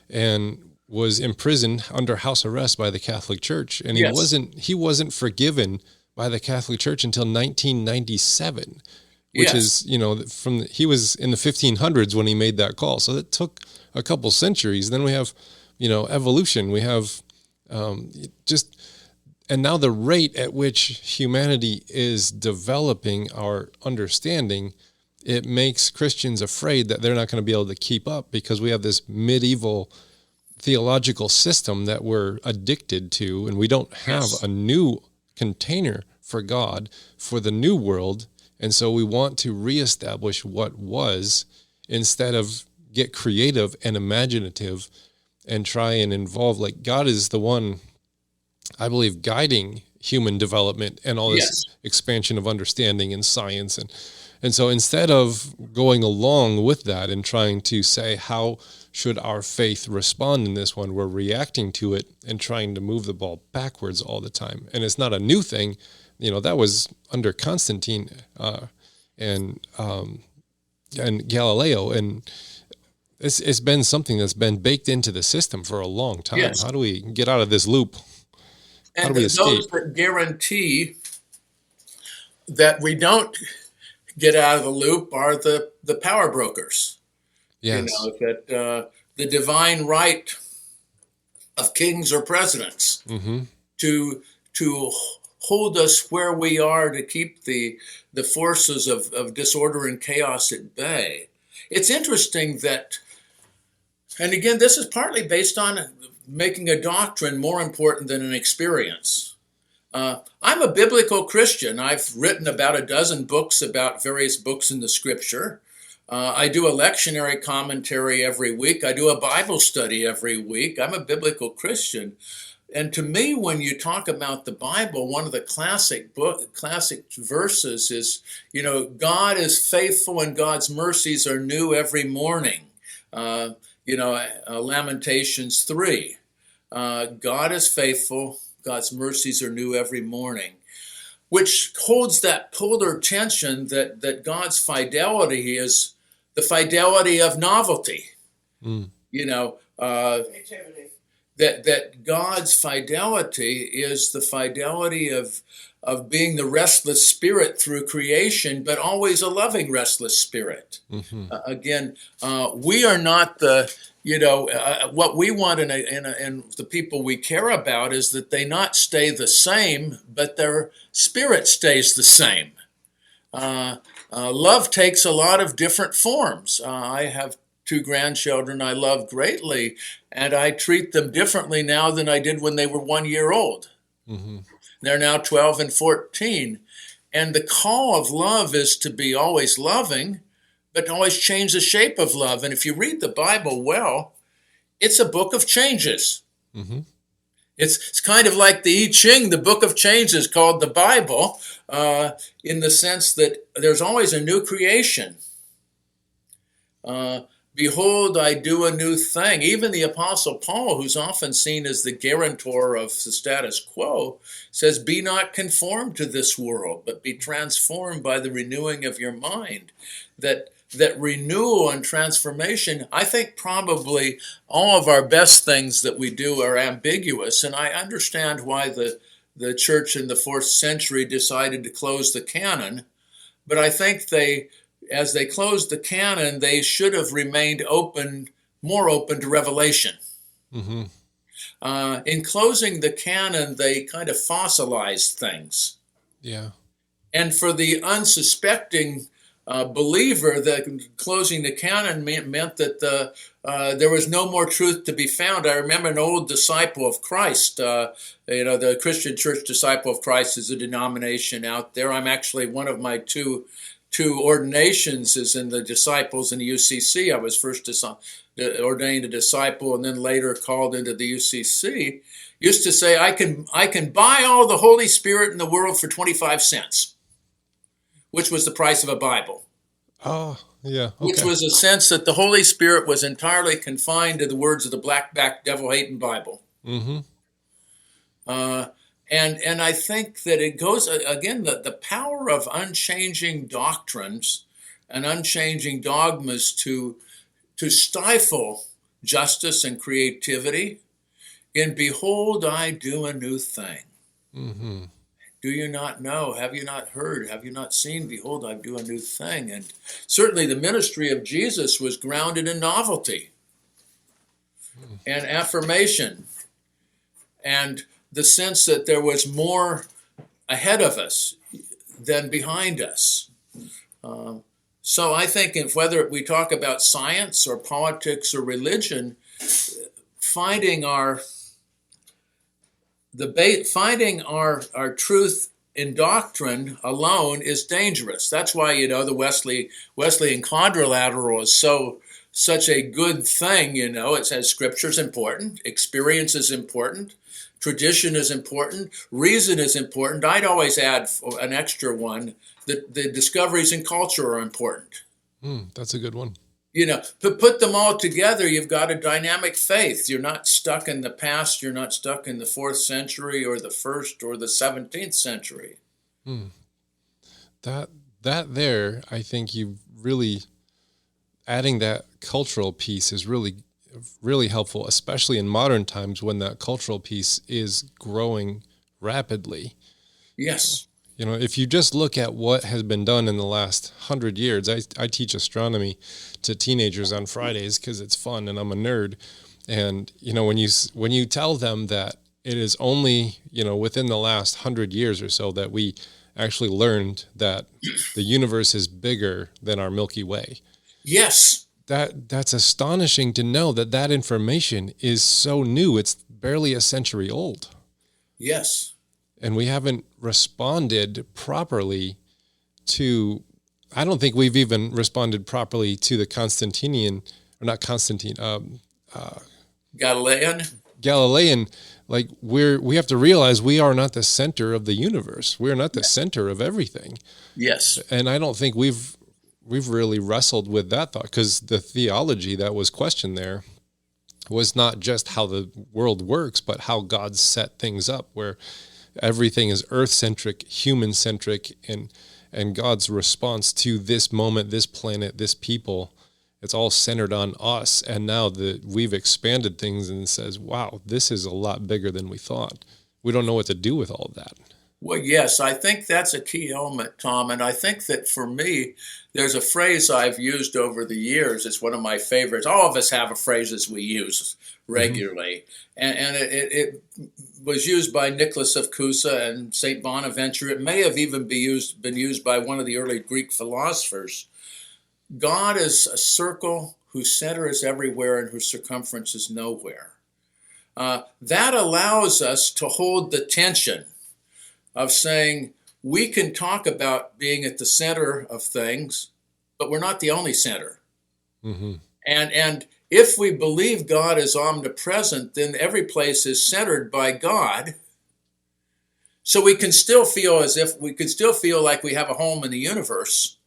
and was imprisoned under house arrest by the Catholic Church. And he wasn't forgiven by the Catholic Church until 1997, which is, he was in the 1500s when he made that call. So it took a couple centuries. Then we have, evolution. We have and now the rate at which humanity is developing our understanding, it makes Christians afraid that they're not going to be able to keep up, because we have this medieval theological system that we're addicted to, and we don't have a new container for God for the new world. And so we want to reestablish what was, instead of get creative and imaginative and try and involve, like, God is the one, I believe, guiding human development and all this expansion of understanding and science. And so instead of going along with that and trying to say, how should our faith respond in this one, we're reacting to it and trying to move the ball backwards all the time. And it's not a new thing. That was under Constantine and Galileo. And it's been something that's been baked into the system for a long time. Yes. How do we get out of this loop? How do we escape? Those that guarantee that we don't get out of the loop are the power brokers. Yes. That the divine right of kings or presidents to hold us where we are, to keep the forces of disorder and chaos at bay. It's interesting that, and again, this is partly based on making a doctrine more important than an experience. I'm a biblical Christian. I've written about a dozen books about various books in the scripture. I do a lectionary commentary every week. I do a Bible study every week. I'm a biblical Christian. And to me, when you talk about the Bible, one of the classic verses is, God is faithful and God's mercies are new every morning. Lamentations 3. God is faithful, God's mercies are new every morning, which holds that polar tension that God's fidelity is the fidelity of novelty. That God's fidelity is the fidelity of being the restless spirit through creation, but always a loving restless spirit. Again, we are not what we want in the people we care about is that they not stay the same, but their spirit stays the same. Love takes a lot of different forms. I have 2 grandchildren I love greatly, and I treat them differently now than I did when they were 1 year old. They're now 12 and 14. And the call of love is to be always loving, but to always change the shape of love. And if you read the Bible well, it's a book of changes. It's kind of like the I Ching, the book of changes called the Bible, in the sense that there's always a new creation. Behold, I do a new thing. Even the Apostle Paul, who's often seen as the guarantor of the status quo, says, be not conformed to this world, but be transformed by the renewing of your mind. That renewal and transformation, I think probably all of our best things that we do are ambiguous. And I understand why the church in the 4th century decided to close the canon. But I think as they closed the canon, they should have remained more open to revelation. In closing the canon, they kind of fossilized things. Yeah. And for the unsuspecting believer, that closing the canon meant that there was no more truth to be found. I remember an old disciple of Christ, the Christian Church Disciple of Christ is a denomination out there. I'm actually one of my two ordinations is in the disciples in the UCC. I was first ordained a disciple and then later called into the UCC. Used to say, I can buy all the Holy Spirit in the world for 25 cents, which was the price of a Bible. Oh, yeah. Okay. Which was a sense that the Holy Spirit was entirely confined to the words of the black-backed, devil-hating Bible. Mm-hmm. And I think that it goes, again, the power of unchanging doctrines and unchanging dogmas to stifle justice and creativity. And behold, I do a new thing. Mm-hmm. Do you not know? Have you not heard? Have you not seen? Behold, I do a new thing. And certainly the ministry of Jesus was grounded in novelty and affirmation and the sense that there was more ahead of us than behind us. So I think whether we talk about science or politics or religion, finding our truth in doctrine alone is dangerous. That's why, the Wesleyan quadrilateral is such a good thing. It says scripture is important, experience is important, tradition is important, reason is important. I'd always add an extra one, that the discoveries in culture are important. That's a good one. Put them all together, you've got a dynamic faith. You're not stuck in the past. You're not stuck in the 4th century or the 1st or the 17th century. That there, I think you really adding that cultural piece is really, really helpful, especially in modern times when that cultural piece is growing rapidly. Yes. If you just look at what has been done in the last 100 years, I teach astronomy to teenagers on Fridays because it's fun and I'm a nerd. And, when you tell them that it is only, within the last 100 years or so that we actually learned that the universe is bigger than our Milky Way. Yes. That's astonishing to know that information is so new. It's barely a century old. Yes. And we haven't responded properly to, I don't think we've even responded properly to the Galilean, like we have to realize we are not the center of the universe. We're not the center of everything. Yes. And I don't think we've really wrestled with that thought, because the theology that was questioned there was not just how the world works, but how God set things up, where everything is earth-centric, human-centric, and God's response to this moment, this planet, this people, it's all centered on us. And now we've expanded things and says, wow, this is a lot bigger than we thought. We don't know what to do with all of that. Well, yes, I think that's a key element, Tom. And I think that for me, there's a phrase I've used over the years. It's one of my favorites. All of us have phrases we use regularly. Mm-hmm. And it was used by Nicholas of Cusa and St. Bonaventure. It may have even been used by one of the early Greek philosophers. God is a circle whose center is everywhere and whose circumference is nowhere. That allows us to hold the tension of saying we can talk about being at the center of things, but we're not the only center. Mm-hmm. And if we believe God is omnipresent, then every place is centered by God. So we can still feel like we have a home in the universe,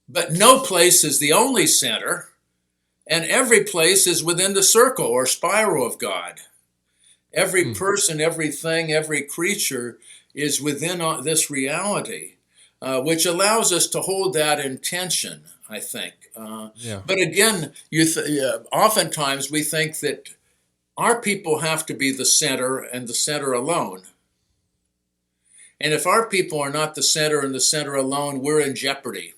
but no place is the only center, and every place is within the circle or spiral of God. Every person, everything, every creature is within this reality, which allows us to hold that in tension, I think. But again, oftentimes we think that our people have to be the center and the center alone. And if our people are not the center and the center alone, we're in jeopardy.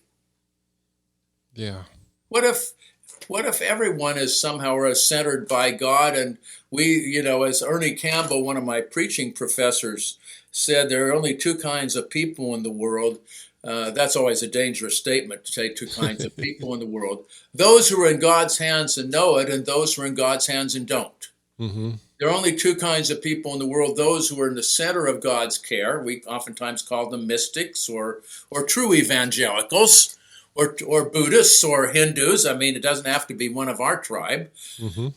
Yeah. What if everyone is somehow centered by God, and we, as Ernie Campbell, one of my preaching professors, said, there are only two kinds of people in the world, That's always a dangerous statement to say two kinds of people in the world. Those who are in God's hands and know it, and those who are in God's hands and don't. Mm-hmm. There are only two kinds of people in the world, those who are in the center of God's care. We oftentimes call them mystics or true evangelicals or Buddhists or Hindus. I mean, it doesn't have to be one of our tribe. Mm-hmm.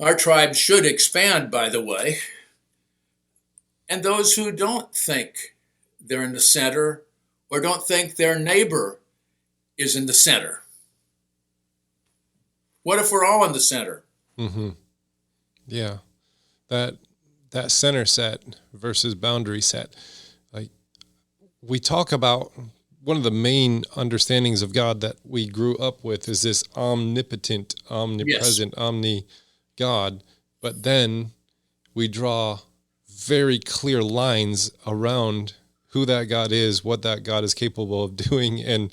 Our tribe should expand, by the way. And those who don't think they're in the center or don't think their neighbor is in the center. What if we're all in the center? Mm-hmm. Yeah. That center set versus boundary set. Like, we talk about one of the main understandings of God that we grew up with is this omnipotent, omnipresent, omni-God. But then we draw very clear lines around who that God is, what that God is capable of doing. And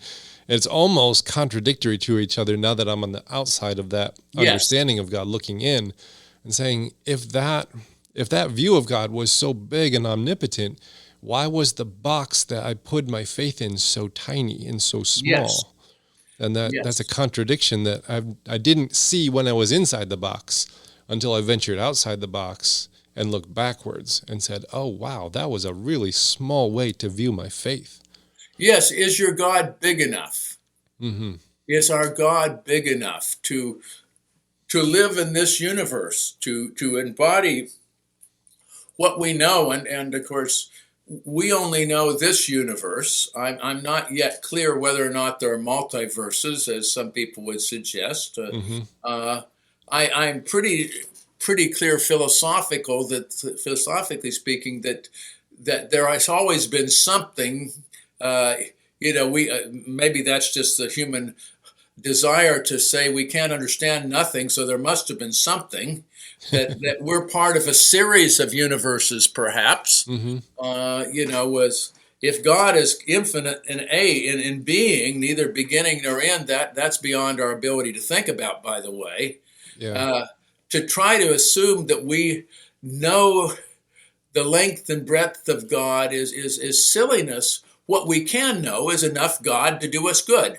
it's almost contradictory to each other now that I'm on the outside of that understanding of God, looking in and saying, if that view of God was so big and omnipotent, why was the box that I put my faith in so tiny and so small? Yes. And that's a contradiction that I didn't see when I was inside the box until I ventured outside the box and looked backwards and said, oh, wow, that was a really small way to view my faith. Yes. Is your God big enough? Mm-hmm. Is our God big enough to live in this universe, to embody what we know? And of course, we only know this universe. I'm not yet clear whether or not there are multiverses, as some people would suggest. I'm pretty clear philosophically speaking, that there has always been something. Maybe that's just the human desire to say we can't understand nothing, so there must have been something. that we're part of a series of universes, perhaps. Mm-hmm. Was if God is infinite in being, neither beginning nor end, that's beyond our ability to think about, by the way. Yeah. To try to assume that we know the length and breadth of God is silliness. What we can know is enough God to do us good.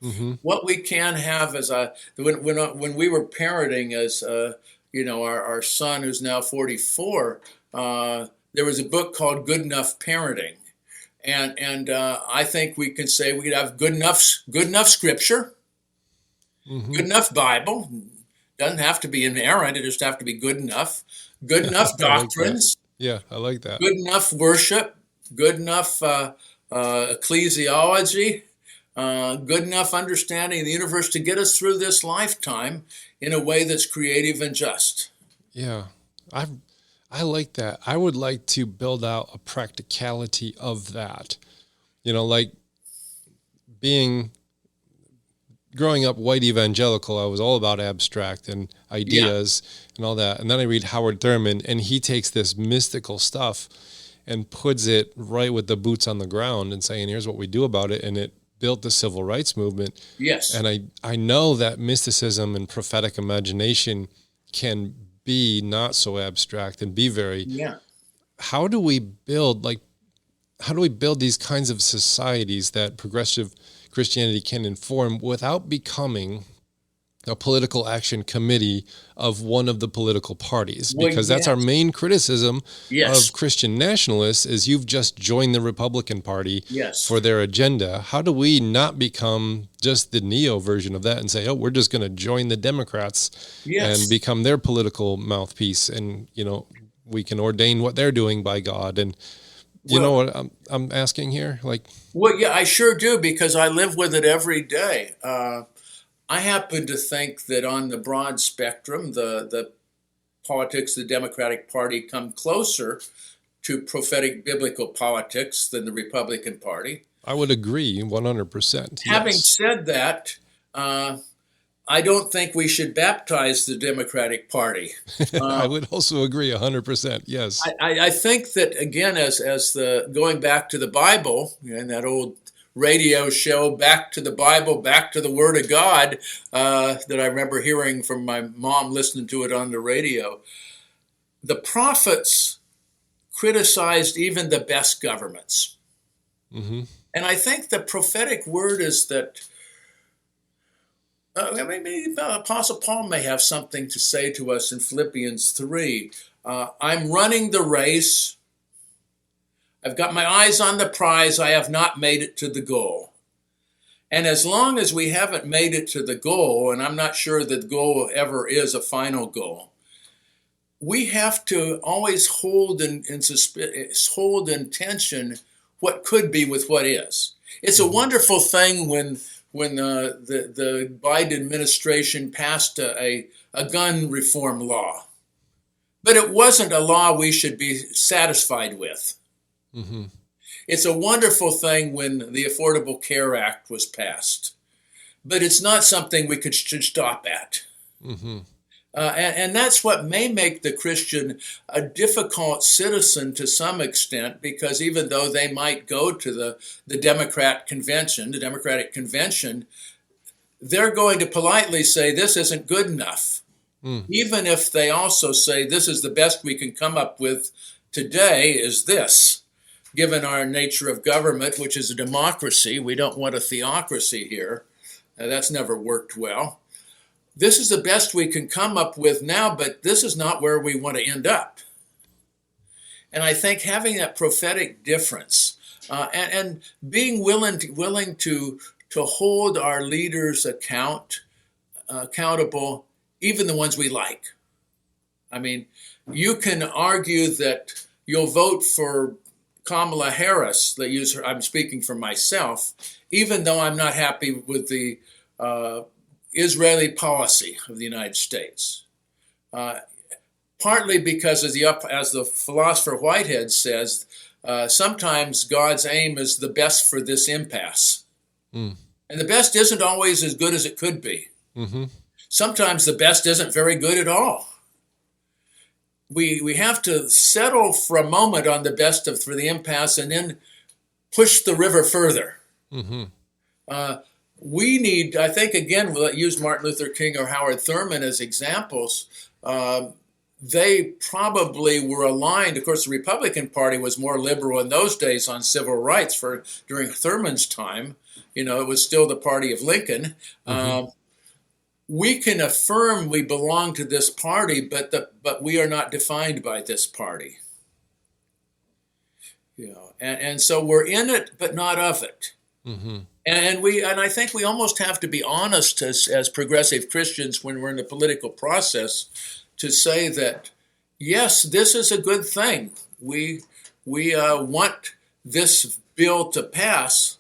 Mm-hmm. What we can have is when we were parenting as our son, who's now 44, there was a book called Good Enough Parenting. And I think we can say we could have good enough scripture, mm-hmm. good enough Bible. Doesn't have to be inerrant. It just have to be good enough doctrines. Yeah, I like that. Good enough worship, good enough ecclesiology, good enough understanding of the universe to get us through this lifetime in a way that's creative and just. Yeah, I like that. I would like to build out a practicality of that. Like growing up white evangelical, I was all about abstract and ideas and all that. And then I read Howard Thurman, and he takes this mystical stuff and puts it right with the boots on the ground and saying, here's what we do about it. And it built the civil rights movement. Yes. And I know that mysticism and prophetic imagination can be not so abstract and be very, how do we build these kinds of societies that progressive Christianity can inform without becoming a political action committee of one of the political parties? Because that's our main criticism of Christian nationalists is you've just joined the Republican Party for their agenda. How do we not become just the neo version of that and say, oh, we're just going to join the Democrats and become their political mouthpiece, and we can ordain what they're doing by God? And you know what I'm asking here? I sure do, because I live with it every day. I happen to think that on the broad spectrum, the politics of the Democratic Party come closer to prophetic biblical politics than the Republican Party. I would agree 100%. Having said that, I don't think we should baptize the Democratic Party. I would also agree 100%. Yes. I think that, again, as going back to the Bible and that old radio show, Back to the Bible, Back to the Word of God, that I remember hearing from my mom listening to it on the radio. The prophets criticized even the best governments. Mm-hmm. And I think the prophetic word is that maybe Apostle Paul may have something to say to us in Philippians 3. I'm running the race. I've got my eyes on the prize. I have not made it to the goal. And as long as we haven't made it to the goal, and I'm not sure that the goal ever is a final goal, we have to always hold in tension what could be with what is. It's a wonderful thing when the Biden administration passed a gun reform law. But it wasn't a law we should be satisfied with. Mm-hmm. It's a wonderful thing when the Affordable Care Act was passed. But it's not something we should stop at. Mm-hmm. And that's what may make the Christian a difficult citizen to some extent, because even though they might go to the Democratic Convention, they're going to politely say, this isn't good enough. Even if they also say, this is the best we can come up with today is this. Given our nature of government, which is a democracy, we don't want a theocracy here. That's never worked well. This is the best we can come up with now, but this is not where we want to end up. And I think having that prophetic difference and being willing to hold our leaders accountable, even the ones we like. I mean, you can argue that you'll vote for Kamala Harris, I'm speaking for myself, even though I'm not happy with the Israeli policy of the United States. Partly because, as the philosopher Whitehead says, sometimes God's aim is the best for this impasse. And the best isn't always as good as it could be. Mm-hmm. Sometimes the best isn't very good at all. We have to settle for a moment on the best for the impasse and then push the river further. Mm-hmm. We need, I think, again, we'll use Martin Luther King or Howard Thurman as examples. They probably were aligned. Of course, the Republican Party was more liberal in those days on civil rights during Thurman's time. It was still the party of Lincoln. Mm-hmm. We can affirm we belong to this party, but we are not defined by this party. And so we're in it, but not of it. Mm-hmm. And I think we almost have to be honest as progressive Christians when we're in the political process to say that, yes, this is a good thing. We want this bill to pass,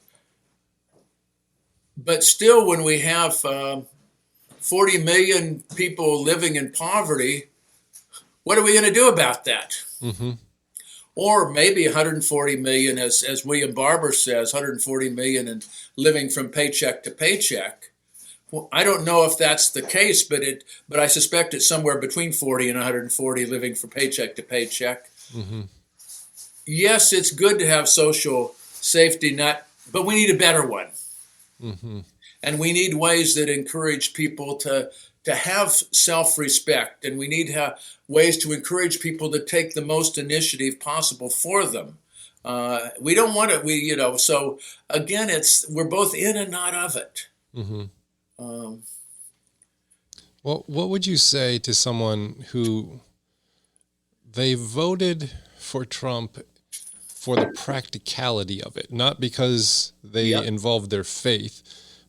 but still when we have 40 million people living in poverty, what are we going to do about that? Mm-hmm. Or maybe 140 million, as William Barber says, 140 million and living from paycheck to paycheck. Well, I don't know if that's the case, but I suspect it's somewhere between 40 and 140 living from paycheck to paycheck. Mm-hmm. Yes, it's good to have social safety net, but we need a better one. Mm-hmm. And we need ways that encourage people to have self-respect, and we need to have ways to encourage people to take the most initiative possible for them. We don't want it. So again, we're both in and not of it. Mm-hmm. Well, what would you say to someone who they voted for Trump for the practicality of it, not because they involved their faith,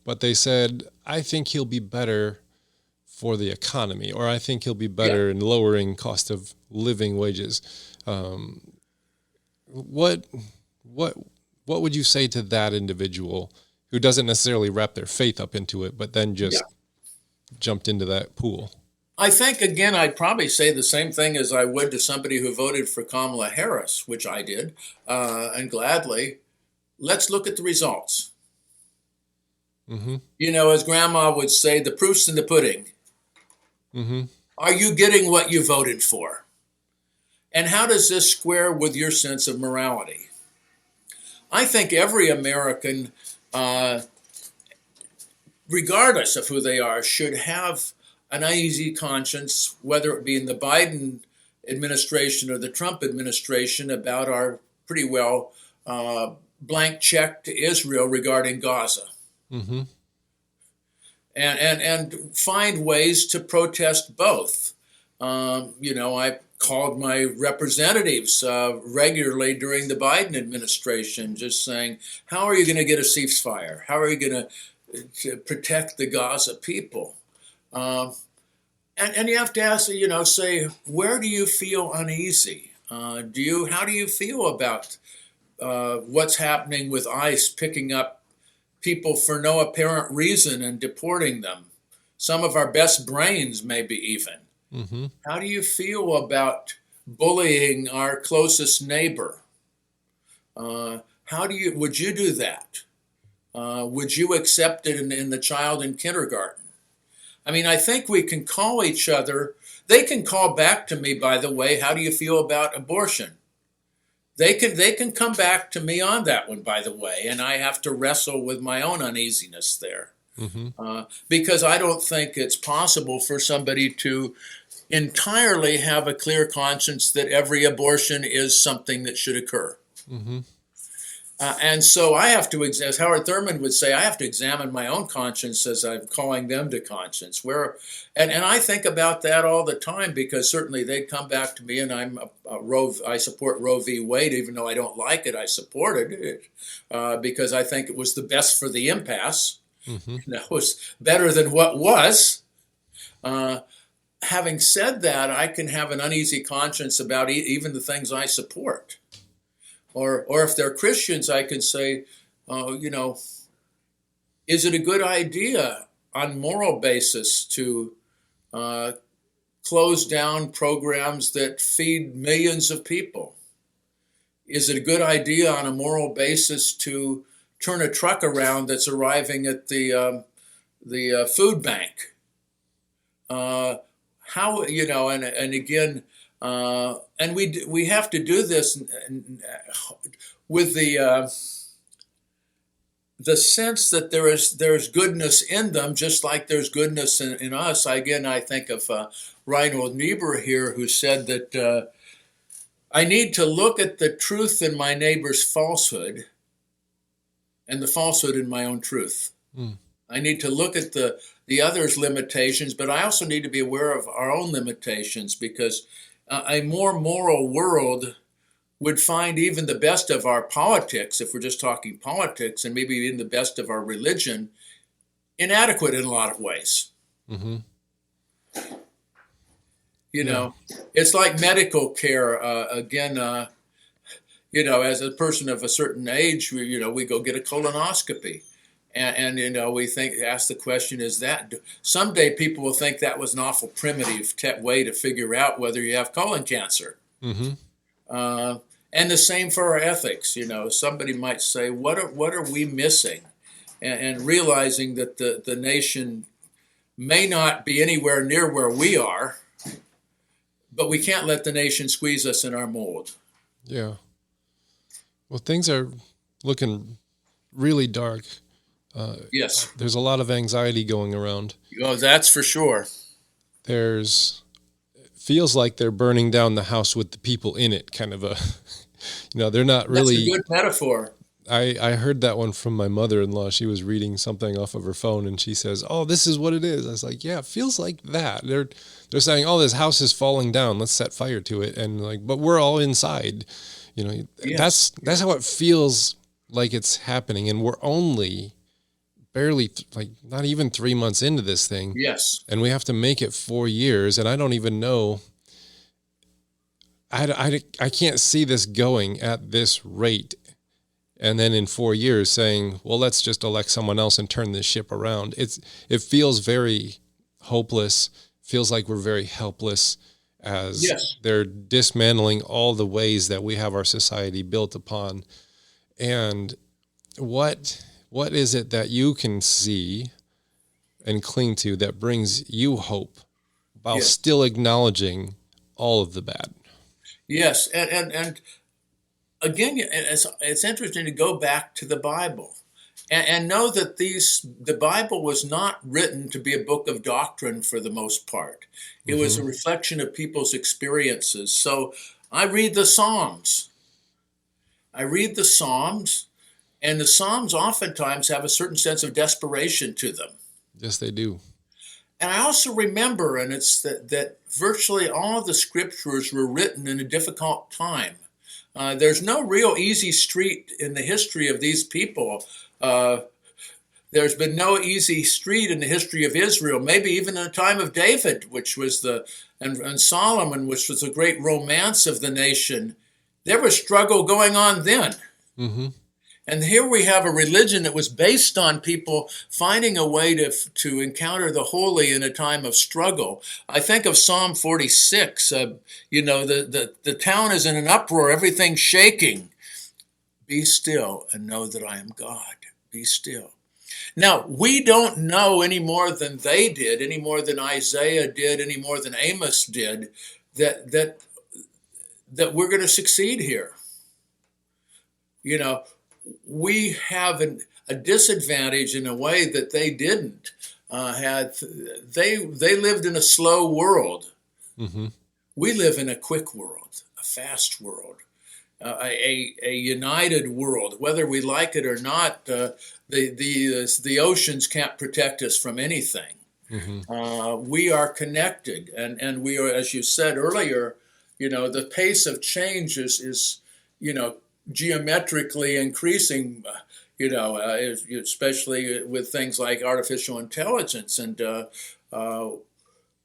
but they said, I think he'll be better for the economy, or I think he'll be better in lowering cost of living wages. What would you say to that individual who doesn't necessarily wrap their faith up into it, but then just jumped into that pool? I think, again, I'd probably say the same thing as I would to somebody who voted for Kamala Harris, which I did, and gladly. Let's look at the results. Mm-hmm. As Grandma would say, the proof's in the pudding. Mm-hmm. Are you getting what you voted for? And how does this square with your sense of morality? I think every American, regardless of who they are, should have an uneasy conscience, whether it be in the Biden administration or the Trump administration, about our pretty well blank check to Israel regarding Gaza. Mm-hmm. And find ways to protest both. I called my representatives regularly during the Biden administration, just saying, how are you going to get a ceasefire? How are you going to protect the Gaza people? And you have to ask, say, where do you feel uneasy? How do you feel about what's happening with ICE picking up people for no apparent reason and deporting them? Some of our best brains, maybe even. Mm-hmm. How do you feel about bullying our closest neighbor? Would you do that? Would you accept it in the child in kindergarten? I mean, I think we can call each other. They can call back to me, by the way, how do you feel about abortion? They can come back to me on that one, by the way, and I have to wrestle with my own uneasiness there. Mm-hmm. Because I don't think it's possible for somebody to entirely have a clear conscience that every abortion is something that should occur. Mm-hmm. And so I have to, as Howard Thurman would say, I have to examine my own conscience as I'm calling them to conscience. And I think about that all the time, because certainly they'd come back to me, and I support Roe v. Wade, even though I don't like it. I supported it because I think it was the best for the impasse. Mm-hmm. It was better than what was. Having said that, I can have an uneasy conscience about even the things I support. Or if they're Christians, I can say, is it a good idea on moral basis to close down programs that feed millions of people? Is it a good idea on a moral basis to turn a truck around that's arriving at the food bank? How, and again, and we have to do this with the sense that there's goodness in them, just like there's goodness in us. Again, I think of Reinhold Niebuhr here, who said that I need to look at the truth in my neighbor's falsehood and the falsehood in my own truth. Mm. I need to look at the other's limitations, but I also need to be aware of our own limitations, because a more moral world would find even the best of our politics, if we're just talking politics, and maybe even the best of our religion, inadequate in a lot of ways. Mm-hmm. It's like medical care. Again, as a person of a certain age, we go get a colonoscopy. And we ask the question, is that someday people will think that was an awful primitive way to figure out whether you have colon cancer. Mm-hmm. And the same for our ethics. Somebody might say, what are we missing? And realizing that the nation may not be anywhere near where we are, but we can't let the nation squeeze us in our mold. Yeah. Well, things are looking really dark. Yes. There's a lot of anxiety going around. Oh, that's for sure. It feels like they're burning down the house with the people in it, kind of they're not really. That's a good metaphor. I heard that one from my mother-in-law. She was reading something off of her phone, and she says, "Oh, this is what it is." I was like, "Yeah, it feels like that." They're saying, "Oh, this house is falling down. Let's set fire to it." And but we're all inside. Yes. That's how it feels like it's happening, and we're only barely not even 3 months into this thing. Yes. And we have to make it 4 years. And I don't even know. I can't see this going at this rate. And then in 4 years saying, well, let's just elect someone else and turn this ship around. It feels very hopeless. Feels like we're very helpless as they're dismantling all the ways that we have our society built upon. And what is it that you can see and cling to that brings you hope while still acknowledging all of the bad? Yes, and again, it's interesting to go back to the Bible and know that the Bible was not written to be a book of doctrine for the most part. It was a reflection of people's experiences. So I read the Psalms. And the Psalms oftentimes have a certain sense of desperation to them. Yes, they do. And I also remember, and it's that virtually all of the scriptures were written in a difficult time. There's no real easy street in the history of these people. There's been no easy street in the history of Israel, maybe even in the time of David, which was and Solomon, which was the great romance of the nation. There was struggle going on then. Mm-hmm. And here we have a religion that was based on people finding a way to encounter the holy in a time of struggle. I think of Psalm 46, the town is in an uproar, everything's shaking. Be still and know that I am God. Be still. Now, we don't know any more than they did, any more than Isaiah did, any more than Amos did, that we're going to succeed here. We have a disadvantage in a way that they didn't. They lived in a slow world. Mm-hmm. We live in a quick world, a fast world, a united world. Whether we like it or not, the oceans can't protect us from anything. Mm-hmm. We are connected, and we are, as you said earlier, the pace of change is geometrically increasing, especially with things like artificial intelligence. And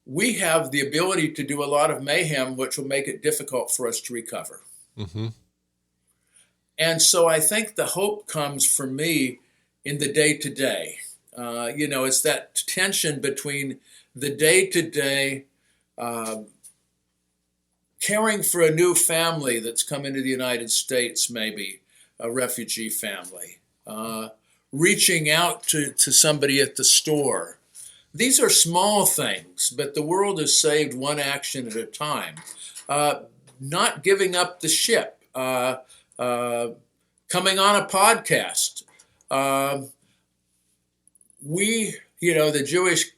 we have the ability to do a lot of mayhem, which will make it difficult for us to recover. Mm-hmm. And so I think the hope comes for me in the day-to-day. It's that tension between the day-to-day, caring for a new family that's come into the United States, maybe a refugee family, reaching out to somebody at the store. These are small things, but the world is saved one action at a time. Not giving up the ship, coming on a podcast. The Jewish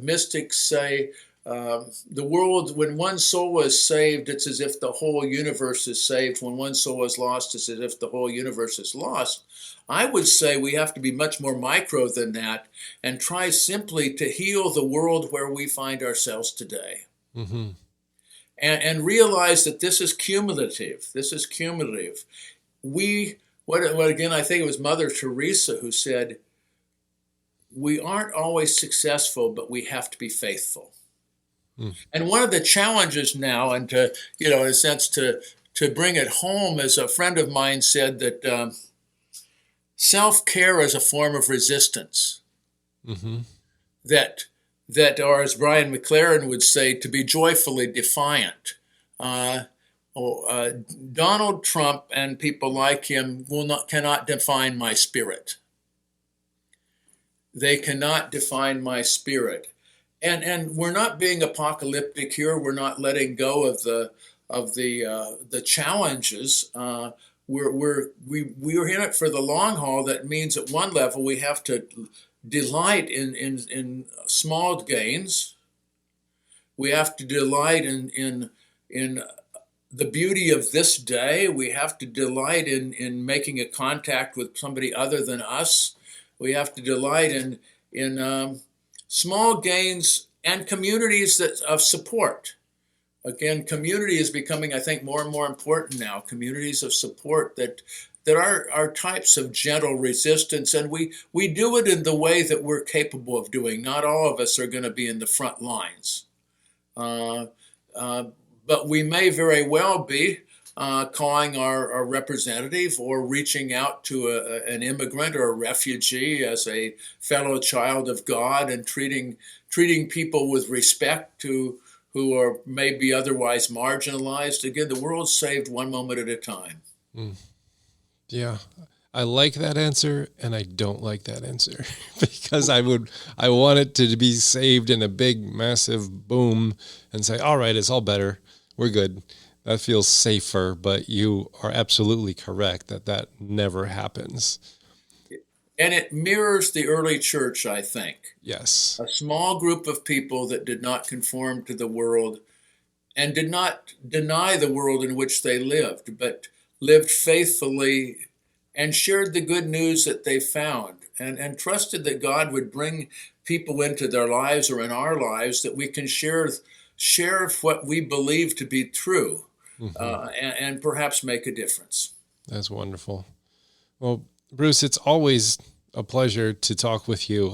mystics say, the world, when one soul is saved, it's as if the whole universe is saved. When one soul is lost, it's as if the whole universe is lost. I would say we have to be much more micro than that and try simply to heal the world where we find ourselves today. Mm-hmm. And realize that this is cumulative. This is cumulative. Again, I think it was Mother Teresa who said, we aren't always successful, but we have to be faithful. And one of the challenges now, and to, in a sense, to bring it home, as a friend of mine said, that self-care is a form of resistance. Mm-hmm. That, or as Brian McLaren would say, to be joyfully defiant. Donald Trump and people like him cannot define my spirit. They cannot define my spirit. And we're not being apocalyptic here. We're not letting go of the challenges. We're in it for the long haul. That means at one level we have to delight in small gains. We have to delight in the beauty of this day. We have to delight in making a contact with somebody other than us. We have to delight in small gains and communities of support. Again, community is becoming, I think, more and more important now. Communities of support that are types of gentle resistance, and we do it in the way that we're capable of doing. Not all of us are going to be in the front lines, but we may very well be calling our representative or reaching out to an immigrant or a refugee as a fellow child of God and treating people with respect who are maybe otherwise marginalized. Again, the world's saved one moment at a time. Yeah. I like that answer and I don't like that answer because I want it to be saved in a big, massive boom and say, all right, it's all better. We're good. That feels safer, but you are absolutely correct that never happens. And it mirrors the early church, I think. Yes. A small group of people that did not conform to the world and did not deny the world in which they lived, but lived faithfully and shared the good news that they found, and trusted that God would bring people into their lives or in our lives that we can share what we believe to be true, and perhaps make a difference. That's wonderful. Well, Bruce, it's always a pleasure to talk with you.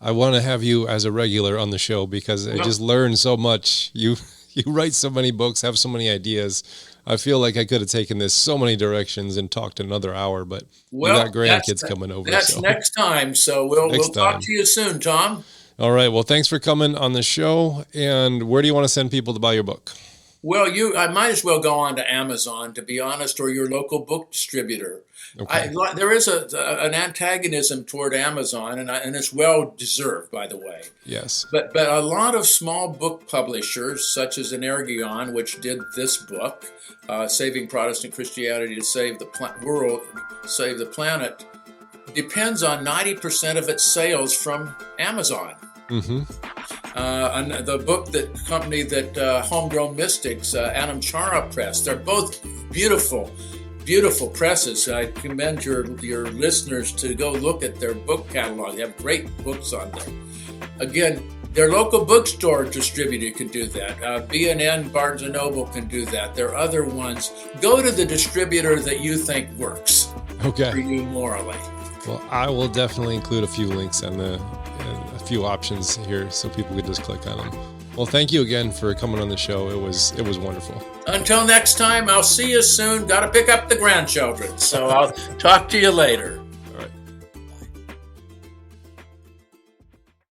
I want to have you as a regular on the show because I just learned so much. You write so many books, have so many ideas. I feel like I could have taken this so many directions and talked another hour, but we got grandkids coming over. That's next time. So we'll talk to you soon, Tom. All right. Well, thanks for coming on the show. And where do you want to send people to buy your book? Well, I might as well go on to Amazon, to be honest, or your local book distributor. Okay. There is an antagonism toward Amazon, and it's well deserved, by the way. Yes. But a lot of small book publishers, such as Energon, which did this book, Saving Protestant Christianity to Save the World, Save the Planet, depends on 90% of its sales from Amazon. And the company that Homegrown Mystics, Adam Chara Press, they're both beautiful presses. I commend your listeners to go look at their book catalog. They have great books on there. Again, their local bookstore distributor can do that. B&N, Barnes & Noble can do that. There are other ones. Go to the distributor that you think works for you morally. Well, I will definitely include a few links and a few options here so people can just click on them. Well, thank you again for coming on the show. It was wonderful. Until next time, I'll see you soon. Got to pick up the grandchildren, so I'll talk to you later.